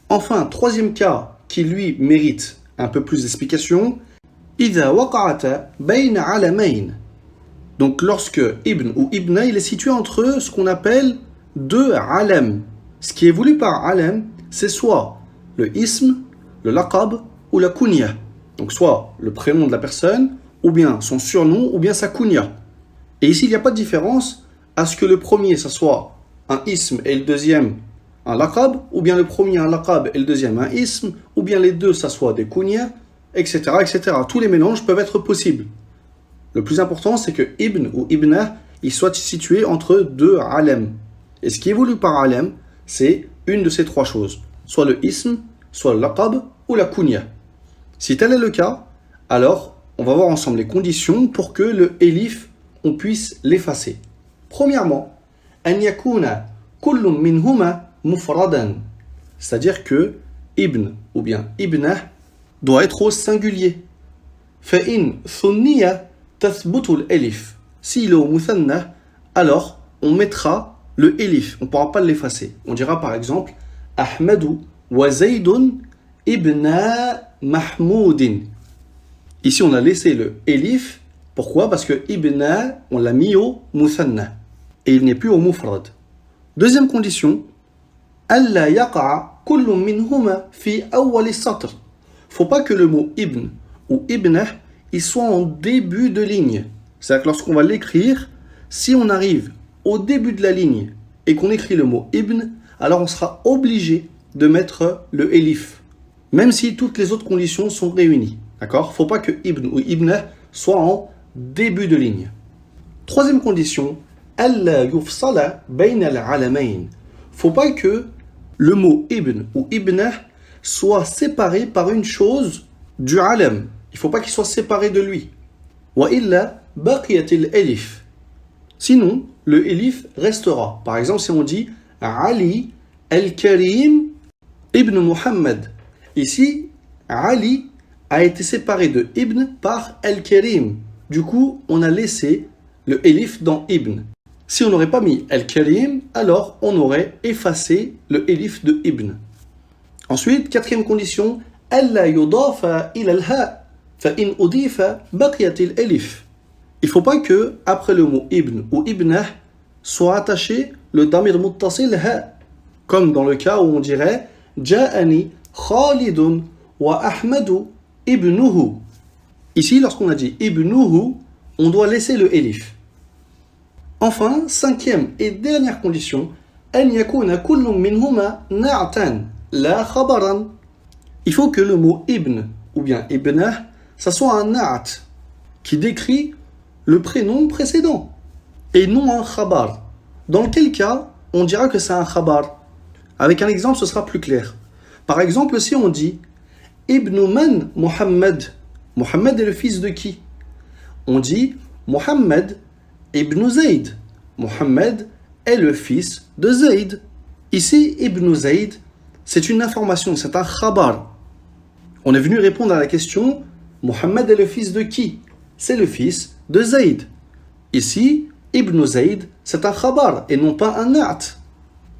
Enfin, troisième cas qui lui mérite un peu plus d'explication, idha waqa'ata bayna alamayn. Donc lorsque ibn ou ibna, il est situé entre ce qu'on appelle deux alam. Ce qui est voulu par alam, c'est soit le ism, le laqab ou la kunya. Donc soit le prénom de la personne, ou bien son surnom, ou bien sa kunya. Et ici, il n'y a pas de différence à ce que le premier, ça soit un ism et le deuxième un laqab, ou bien le premier un laqab et le deuxième un ism, ou bien les deux, ça soit des kunya, etc., etc. Tous les mélanges peuvent être possibles. Le plus important, c'est que ibn ou ibnah, il soit situé entre deux alam. Et ce qui est voulu par alam, c'est une de ces trois choses. Soit le ism, soit le laqab ou la kunya. Si tel est le cas, alors on va voir ensemble les conditions pour que le elif, on puisse l'effacer. Premièrement, an yakuna kullun minhuma mufradan. C'est-à-dire que ibn ou bien ibnah doit être au singulier. فإن ثنية تثبت الألف. S'il est au muthanna, alors on mettra le elif. On ne pourra pas l'effacer. On dira par exemple Ahmadu wa Zaydun ibna Mahmoudin. Ici on a laissé le elif. Pourquoi? Parce que ibna, on l'a mis au muthanna. Et il n'est plus au mufrad. Deuxième condition, alla yaqa kullu minhuma fi awwal as-satr. Faut pas que le mot ibn ou ibnah, il soit en début de ligne. C'est-à-dire que lorsqu'on va l'écrire, si on arrive au début de la ligne et qu'on écrit le mot ibn, alors on sera obligé de mettre le elif, même si toutes les autres conditions sont réunies. D'accord? Faut pas que ibn ou ibnah soit en début de ligne. Troisième condition, alla yufsala bayna al-alamayn. Faut pas que le mot ibn ou ibnah soit séparé par une chose du alam. Il faut pas qu'il soit séparé de lui. Wa illa baqiyat al-elif. Sinon, le elif restera. Par exemple, si on dit Ali al-Karim ibn Muhammad. Ici, Ali a été séparé de ibn par al-Karim. Du coup, on a laissé le elif dans ibn. Si on n'aurait pas mis al-Karim, alors on aurait effacé le elif de ibn. Ensuite, quatrième condition, alla yudafa ila al-ha. Fa in udifa baqiyat al-elif. Il ne faut pas que, après le mot ibn ou ibnah, soit attaché le damir muttasil ha. Comme dans le cas où on dirait Ja'ani Khalidun wa Ahmadu ibnuhu. Ici, lorsqu'on a dit ibnuhu, on doit laisser le elif. Enfin, cinquième et dernière condition, an yakuna kullu minhuma na'tan la khabaran. Il faut que le mot ibn ou bien ibnah, ça soit un na'at qui décrit le prénom précédent et non un khabar. Dans quel cas on dira que c'est un khabar? Avec un exemple, ce sera plus clair. Par exemple, si on dit Ibn man Muhammad. Muhammad est le fils de qui? On dit Muhammad ibn Zayd. Muhammad est le fils de Zayd. Ici, ibn Zayd, c'est une information, c'est un khabar. On est venu répondre à la question Muhammad est le fils de qui? C'est le fils de Zayd. Ici, ibn Zayd, c'est un khabar et non pas un na'at.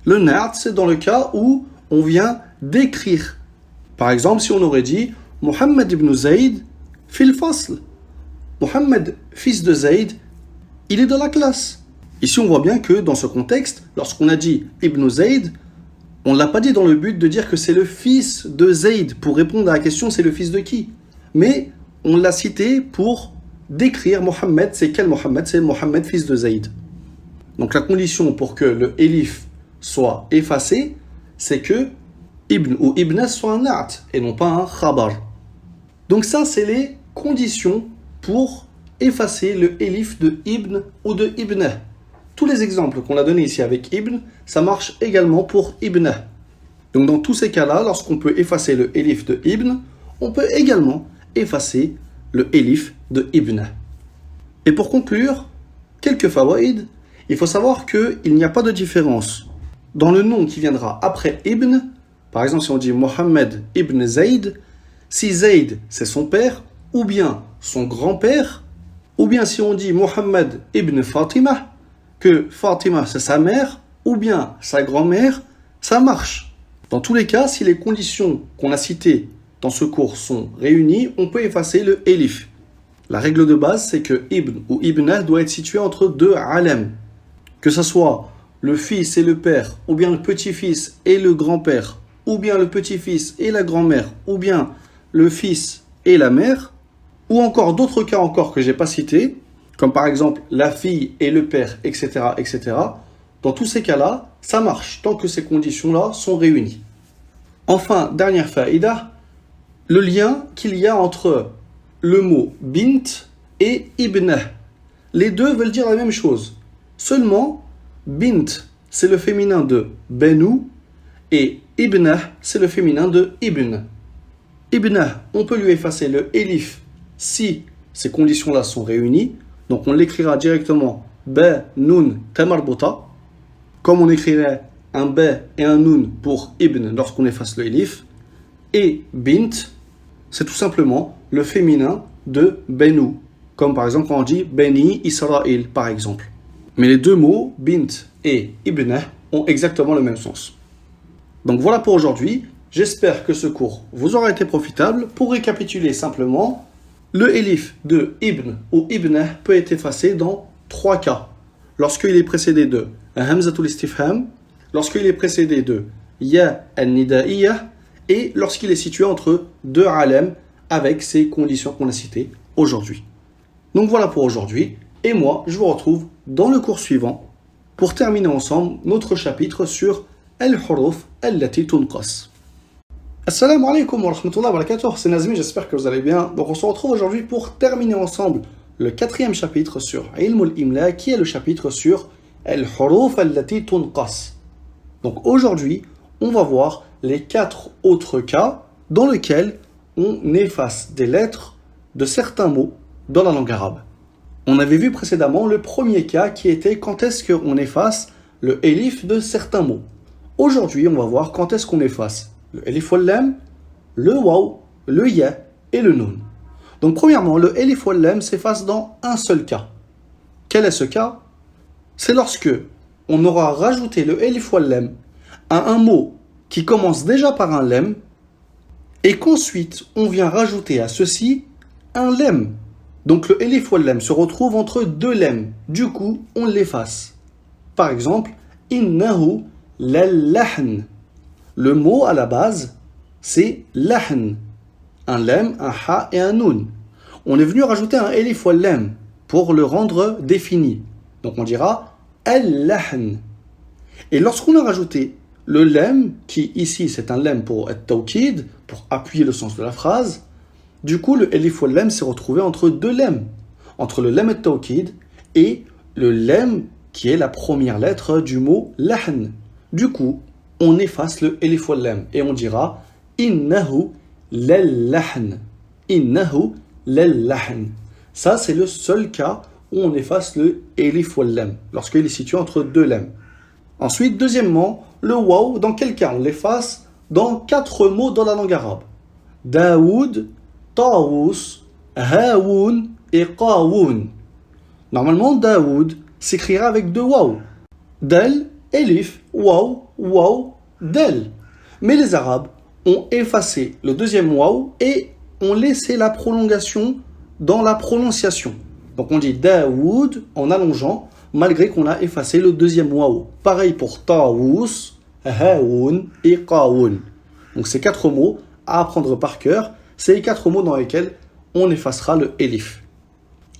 Le na'at, c'est dans le cas où on vient d'écrire. Par exemple, si on aurait dit Muhammad ibn Zayd fil fasl. Muhammad, fils de Zayd, il est dans la classe. Ici, on voit bien que dans ce contexte, lorsqu'on a dit ibn Zayd, on ne l'a pas dit dans le but de dire que c'est le fils de Zayd. Pour répondre à la question, c'est le fils de qui? Mais on l'a cité pour décrire Mohammed. C'est quel Mohammed? C'est Mohammed, fils de Zayd. Donc la condition pour que le elif soit effacé, c'est que ibn ou ibna soit un na'at et non pas un khabar. Donc ça, c'est les conditions pour effacer le elif de ibn ou de ibna. Tous les exemples qu'on a donnés ici avec ibn, ça marche également pour ibna. Donc dans tous ces cas-là, lorsqu'on peut effacer le elif de ibn, on peut également effacer le elif de ibna. Et pour conclure, quelques fawaïd, il faut savoir qu'il n'y a pas de différence dans le nom qui viendra après ibn. Par exemple, si on dit Mohammed ibn Zayd, si Zayd c'est son père, ou bien son grand-père, ou bien si on dit Mohammed ibn Fatima, que Fatima c'est sa mère, ou bien sa grand-mère, ça marche. Dans tous les cas, si les conditions qu'on a citées dans ce cours sont réunies, on peut effacer le elif. La règle de base, c'est que ibn ou ibna doit être situé entre deux alam. Que ce soit le fils et le père, ou bien le petit-fils et le grand-père, ou bien le petit-fils et la grand-mère, ou bien le fils et la mère, ou encore d'autres cas encore que je n'ai pas cités, comme par exemple la fille et le père, etc., etc. Dans tous ces cas-là, ça marche, tant que ces conditions-là sont réunies. Enfin, dernière faïda, le lien qu'il y a entre le mot bint et ibna. Les deux veulent dire la même chose. Seulement, bint, c'est le féminin de benu, et ibna, c'est le féminin de ibn. Ibna, on peut lui effacer le elif si ces conditions-là sont réunies. Donc on l'écrira directement ba nun tamarbuta, comme on écrirait un b et un noun pour ibn lorsqu'on efface le elif. Et bint, c'est tout simplement le féminin de benu. Comme par exemple quand on dit Beni Israël, par exemple. Mais les deux mots, bint et ibn, ont exactement le même sens. Donc voilà pour aujourd'hui. J'espère que ce cours vous aura été profitable. Pour récapituler simplement, le elif de ibn ou ibn peut être effacé dans 3 cas. Lorsqu'il est précédé de hamzatul istifham, lorsqu'il est précédé de ya al-nida'iyah et lorsqu'il est situé entre 2 alem avec ces conditions qu'on a citées aujourd'hui. Donc voilà pour aujourd'hui. Et moi, je vous retrouve dans le cours suivant pour terminer ensemble notre chapitre sur al-huruf allati tunqas. Assalamu alaikum wa rahmatullahi wa barakatuh, c'est Nazmi, j'espère que vous allez bien. Donc on se retrouve aujourd'hui pour terminer ensemble le 4e chapitre sur Ilm al-Imla, qui est le chapitre sur al-huruf allati tunqas. Donc aujourd'hui, on va voir les 4 autres cas dans lesquels on efface des lettres de certains mots dans la langue arabe. On avait vu précédemment le premier cas qui était quand est-ce qu'on efface le elif de certains mots. Aujourd'hui, on va voir quand est-ce qu'on efface le elif wal lam, le waw, le ya et le nun. Donc premièrement, le elif wal lam s'efface dans un seul cas. Quel est ce cas? C'est lorsque on aura rajouté le elif wal lam à un mot qui commence déjà par un lem et qu'ensuite on vient rajouter à ceci un lem. Donc le elif wal lam se retrouve entre 2 lems. Du coup, on l'efface. Par exemple, innahu lal-lahn. Le mot à la base, c'est lahn. Un lem, un ha et un nun. On est venu rajouter un elif wal lam pour le rendre défini. Donc on dira al-lahn. Et lorsqu'on a rajouté le lem, qui ici c'est un lem pour at-tawkid, pour appuyer le sens de la phrase, du coup le elif wal lam s'est retrouvé entre 2 lems, entre le lem at-tawkid et le lem qui est la première lettre du mot lahn. Du coup, on efface le elif wal lam et on dira innahu lal-lahn. Innahu lal-lahn. Ça c'est le seul cas où on efface le elif wal lam, lorsqu'il est situé entre 2 lems. Ensuite, deuxièmement, le waw, dans quel cas on l'efface? Dans 4 mots dans la langue arabe. Daoud, Tawus, Haoun et Qaoun. Normalement, Daoud s'écrira avec 2 waw. Del, elif, waw, waw, del. Mais les Arabes ont effacé le deuxième waw et ont laissé la prolongation dans la prononciation. Donc on dit Daoud en allongeant, malgré qu'on a effacé le deuxième waw. Pareil pour Tawus, Haoun et Qaoun. Donc ces 4 mots à apprendre par cœur, c'est les 4 mots dans lesquels on effacera le elif.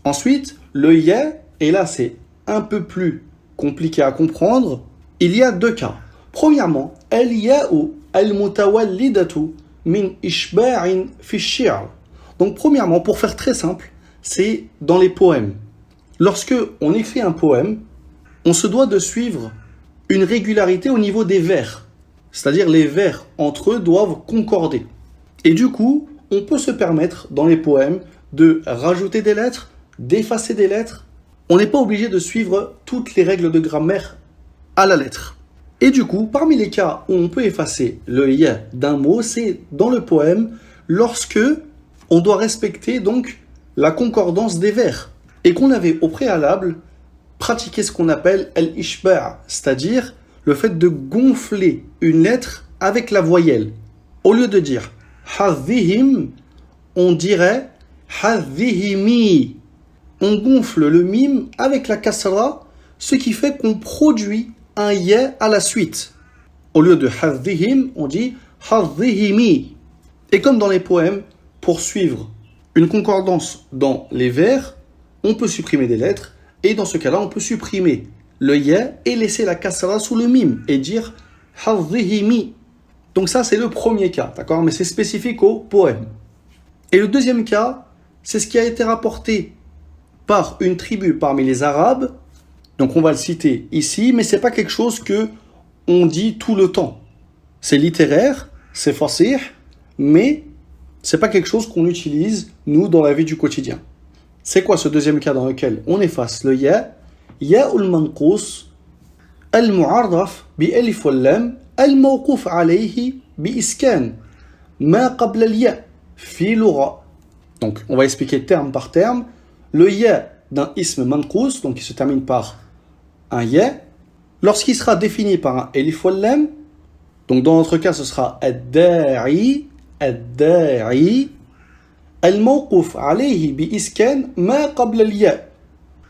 Ensuite, le ya, et là c'est un peu plus compliqué à comprendre, il y a 2 cas. Premièrement, al-ya'u al-mutawallidatu min ishba'in fi shi'r. Donc premièrement, pour faire très simple, c'est dans les poèmes. Lorsque on écrit un poème, on se doit de suivre une régularité au niveau des vers. C'est-à-dire les vers entre eux doivent concorder. Et du coup, on peut se permettre dans les poèmes de rajouter des lettres, d'effacer des lettres. On n'est pas obligé de suivre toutes les règles de grammaire à la lettre. Et du coup, parmi les cas où on peut effacer le ya d'un mot, c'est dans le poème lorsque on doit respecter donc la concordance des vers et qu'on avait au préalable pratiqué ce qu'on appelle al-ishba', c'est-à-dire le fait de gonfler une lettre avec la voyelle. Au lieu de dire hadhihim, on dirait hadhihimi. On gonfle le mime avec la kasra, ce qui fait qu'on produit un ya à la suite. Au lieu de hadhihim, on dit hadhihimi. Et comme dans les poèmes, pour suivre une concordance dans les vers, on peut supprimer des lettres, et dans ce cas-là, on peut supprimer le ya et laisser la kasra sous le mime et dire hadhihimi. Donc ça, c'est le premier cas, d'accord? Mais c'est spécifique au poème. Et le deuxième cas, c'est ce qui a été rapporté par une tribu parmi les Arabes. Donc on va le citer ici, mais ce n'est pas quelque chose que on dit tout le temps. C'est littéraire, c'est fasih, mais ce n'est pas quelque chose qu'on utilise, nous, dans la vie du quotidien. C'est quoi ce deuxième cas dans lequel on efface le ya? Ya ul manqous المعرف بألف واللام الموقوف عليه بإسكان ما قبل الياء في لغة. Donc, on va expliquer terme par terme. Le ya d'un ism manqous, donc qui se termine par un ya, lorsqu'il sera défini par un elif wal lam, donc dans notre cas ce sera ad-da'i, al-mawquf alayhi bi iskan ma qabla al-ya.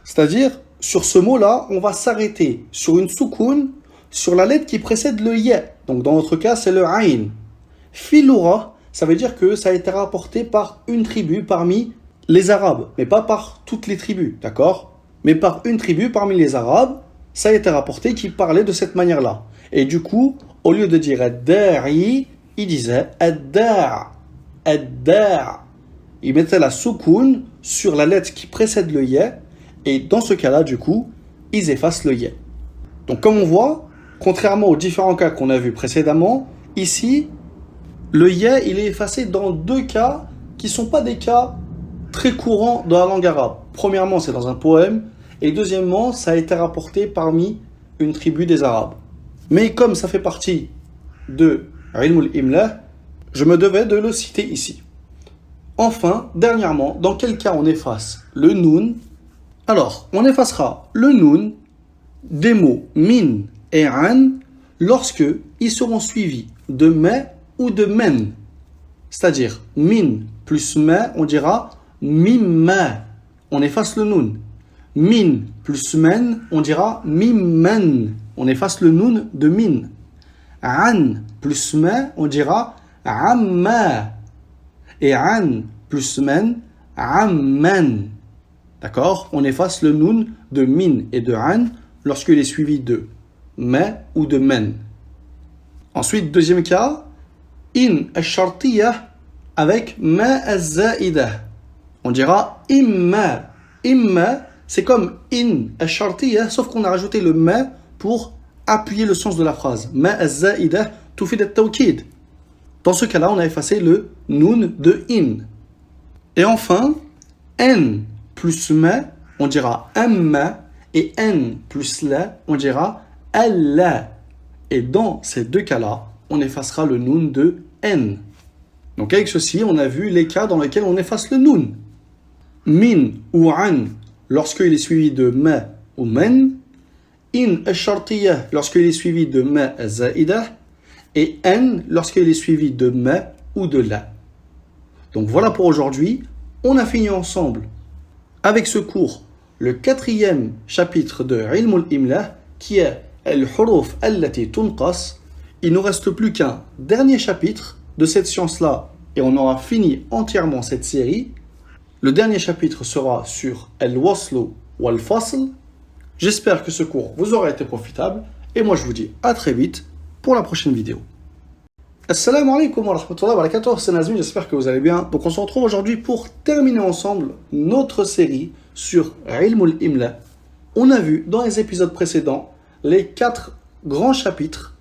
C'est-à-dire, sur ce mot-là, on va s'arrêter sur une soukoun, sur la lettre qui précède le ya. Donc dans notre cas, c'est le ayn. Filoura, ça veut dire que ça a été rapporté par une tribu parmi les Arabes, mais pas par toutes les tribus, d'accord? Mais par une tribu parmi les Arabes, ça a été rapporté qui parlait de cette manière-là. Et du coup, au lieu de dire ad-da'i, il disait ad-da'. Il mettait la soukoun sur la lettre qui précède le ya, et dans ce cas-là, du coup, ils effacent le ya. Donc comme on voit, contrairement aux différents cas qu'on a vus précédemment, ici, le ya, il est effacé dans deux cas qui ne sont pas des cas très courants dans la langue arabe. Premièrement, c'est dans un poème, et deuxièmement, ça a été rapporté parmi une tribu des Arabes. Mais comme ça fait partie de Ilmul Imla, je me devais de le citer ici. Enfin, dernièrement, dans quel cas on efface le noun? Alors, on effacera le noun des mots min et an lorsque ils seront suivis de me ou de men. C'est-à-dire, min plus me, on dira mimma. On efface le noun. Min plus men, on dira mimmen. On efface le noun de min. An plus me, on dira amma. Et an plus men, amman. D'accord? On efface le noun de min et de an lorsqu'il est suivi de me ou de men. Ensuite, deuxième cas, in ash-shartiyah avec ma az-za'idah. On dira imma. Imma, c'est comme in ash-shartiyah, sauf qu'on a rajouté le ma pour appuyer le sens de la phrase. Ma az-za'idah tufid at-tawkid. Dans ce cas-là, on a effacé le noun de in. Et enfin, n plus ma, on dira amma, et n plus la, on dira alla. Et dans ces deux cas-là, on effacera le noun de n. Donc avec ceci, on a vu les cas dans lesquels on efface le noun. Min ou an, lorsqu'il est suivi de ma ou men. In ash-shartiyah, lorsqu'il est suivi de ma az-za'idah. Et n, lorsqu'il est suivi de ma ou de la. Donc voilà pour aujourd'hui. On a fini ensemble avec ce cours le 4e chapitre de Ilmul Imla qui est Al-Huruf allati tunqas. Il ne nous reste plus qu'un dernier chapitre de cette science-là et on aura fini entièrement cette série. Le dernier chapitre sera sur Al-Waslu wal-Fasl. J'espère que ce cours vous aura été profitable et moi je vous dis à très vite pour la prochaine vidéo. Assalamu alaikum wa rahmatullahi wa barakatuh, c'est Nazmi, j'espère que vous allez bien. Donc on se retrouve aujourd'hui pour terminer ensemble notre série sur Ilmul Imla. On a vu dans les épisodes précédents les 4 grands chapitres.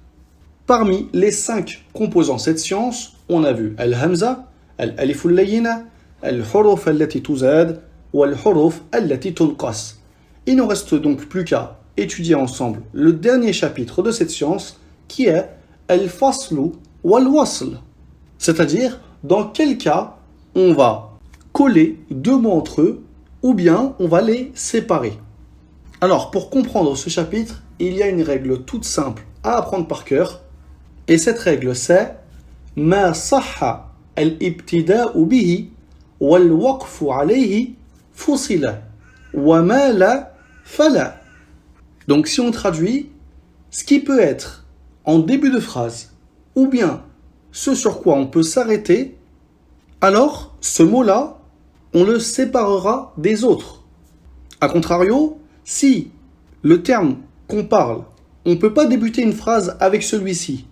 Parmi les 5 composants cette science, on a vu Al-Hamza, Al-Aliful Layyina, Al-Huruf allati tuzad ou Al-Huruf allati tunqas. Il ne reste donc plus qu'à étudier ensemble le dernier chapitre de cette science qui est Al-Faslu wal-Wasl. C'est-à-dire dans quel cas on va coller deux mots entre eux ou bien on va les séparer. Alors pour comprendre ce chapitre, il y a une règle toute simple à apprendre par cœur et cette règle c'est Ma sahha al-ibtida'u bihi wal-waqfu alayhi fusila wa ma la fala. Donc si on traduit, ce qui peut être en début de phrase ou bien ce sur quoi on peut s'arrêter, alors ce mot-là, on le séparera des autres. A contrario, si le terme qu'on parle, on ne peut pas débuter une phrase avec celui-ci,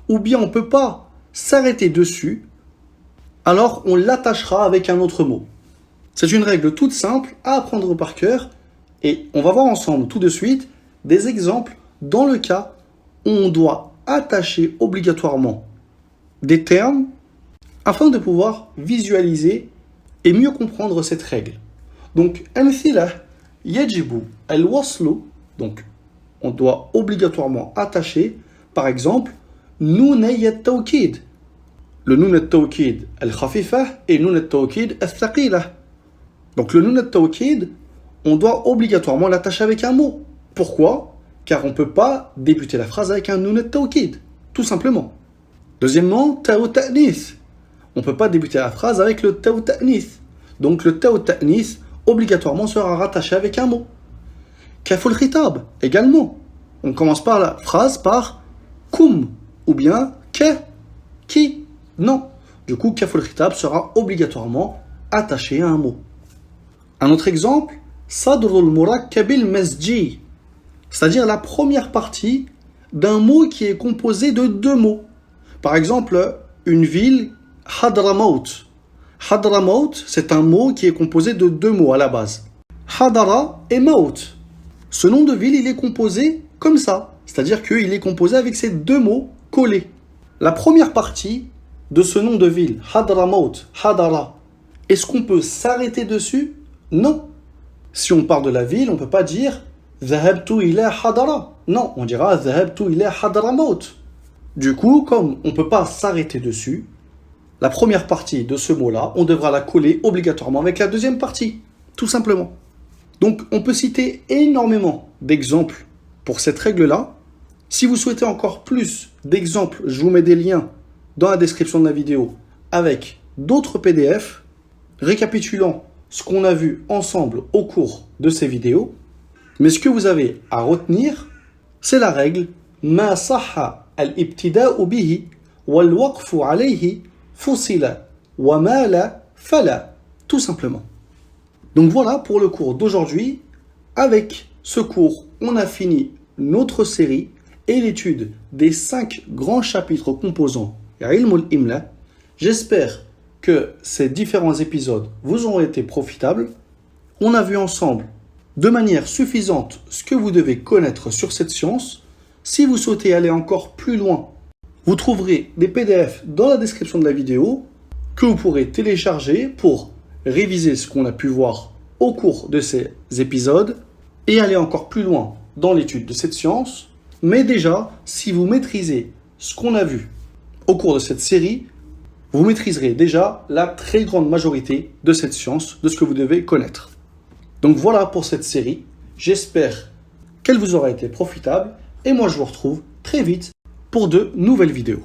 ou bien on ne peut pas s'arrêter dessus, alors on l'attachera avec un autre mot. C'est une règle toute simple à apprendre par cœur, et on va voir ensemble tout de suite des exemples dans le cas où on doit attacher obligatoirement des termes afin de pouvoir visualiser et mieux comprendre cette règle. Donc, amthila yajibu al-waslu, donc on doit obligatoirement attacher, par exemple, Noun at-tawkid. Le Noun at-tawkid al-khafifah et Noun at-tawkid al-thaqilah. Donc le Noun at-tawkid, on doit obligatoirement l'attacher avec un mot. Pourquoi? Car on ne peut pas débuter la phrase avec un Noun at-tawkid, tout simplement. Deuxièmement, Ta'u ta'nith. On ne peut pas débuter la phrase avec le Ta'u ta'nith. Donc le Ta'u ta'nith, obligatoirement, sera rattaché avec un mot. Kaful khitab, également. On commence par la phrase par kum, ou bien ke, qui, non. Du coup, kaful khitab sera obligatoirement attaché à un mot. Un autre exemple, sadrul murakkabil masji, c'est-à-dire la première partie d'un mot qui est composé de deux mots. Par exemple, une ville, Hadramaut. Hadramaut, c'est un mot qui est composé de deux mots à la base. Hadara et Maut. Ce nom de ville, il est composé comme ça. C'est-à-dire qu'il est composé avec ces deux mots collés. La première partie de ce nom de ville, Hadramaut, Hadara, est-ce qu'on peut s'arrêter dessus? Non. Si on part de la ville, on ne peut pas dire Dhahabtu ila Hadara. Non, on dira Dhahabtu ila Hadramaut. Du coup, comme on ne peut pas s'arrêter dessus, la première partie de ce mot-là, on devra la coller obligatoirement avec la deuxième partie, tout simplement. Donc, on peut citer énormément d'exemples pour cette règle-là. Si vous souhaitez encore plus d'exemples, je vous mets des liens dans la description de la vidéo avec d'autres PDF récapitulant ce qu'on a vu ensemble au cours de ces vidéos. Mais ce que vous avez à retenir, c'est la règle Ma sahha al-ibtida'u bihi wal-waqfu alayhi fusila wa ma la fala. Tout simplement. Donc voilà pour le cours d'aujourd'hui. Avec ce cours, on a fini notre série et l'étude des 5 grands chapitres composant Ilm al-Imla. J'espère que ces différents épisodes vous ont été profitables. On a vu ensemble de manière suffisante ce que vous devez connaître sur cette science. Si vous souhaitez aller encore plus loin, vous trouverez des PDF dans la description de la vidéo que vous pourrez télécharger pour réviser ce qu'on a pu voir au cours de ces épisodes et aller encore plus loin dans l'étude de cette science. Mais déjà, si vous maîtrisez ce qu'on a vu au cours de cette série, vous maîtriserez déjà la très grande majorité de cette science, de ce que vous devez connaître. Donc voilà pour cette série. J'espère qu'elle vous aura été profitable et moi je vous retrouve très vite pour de nouvelles vidéos.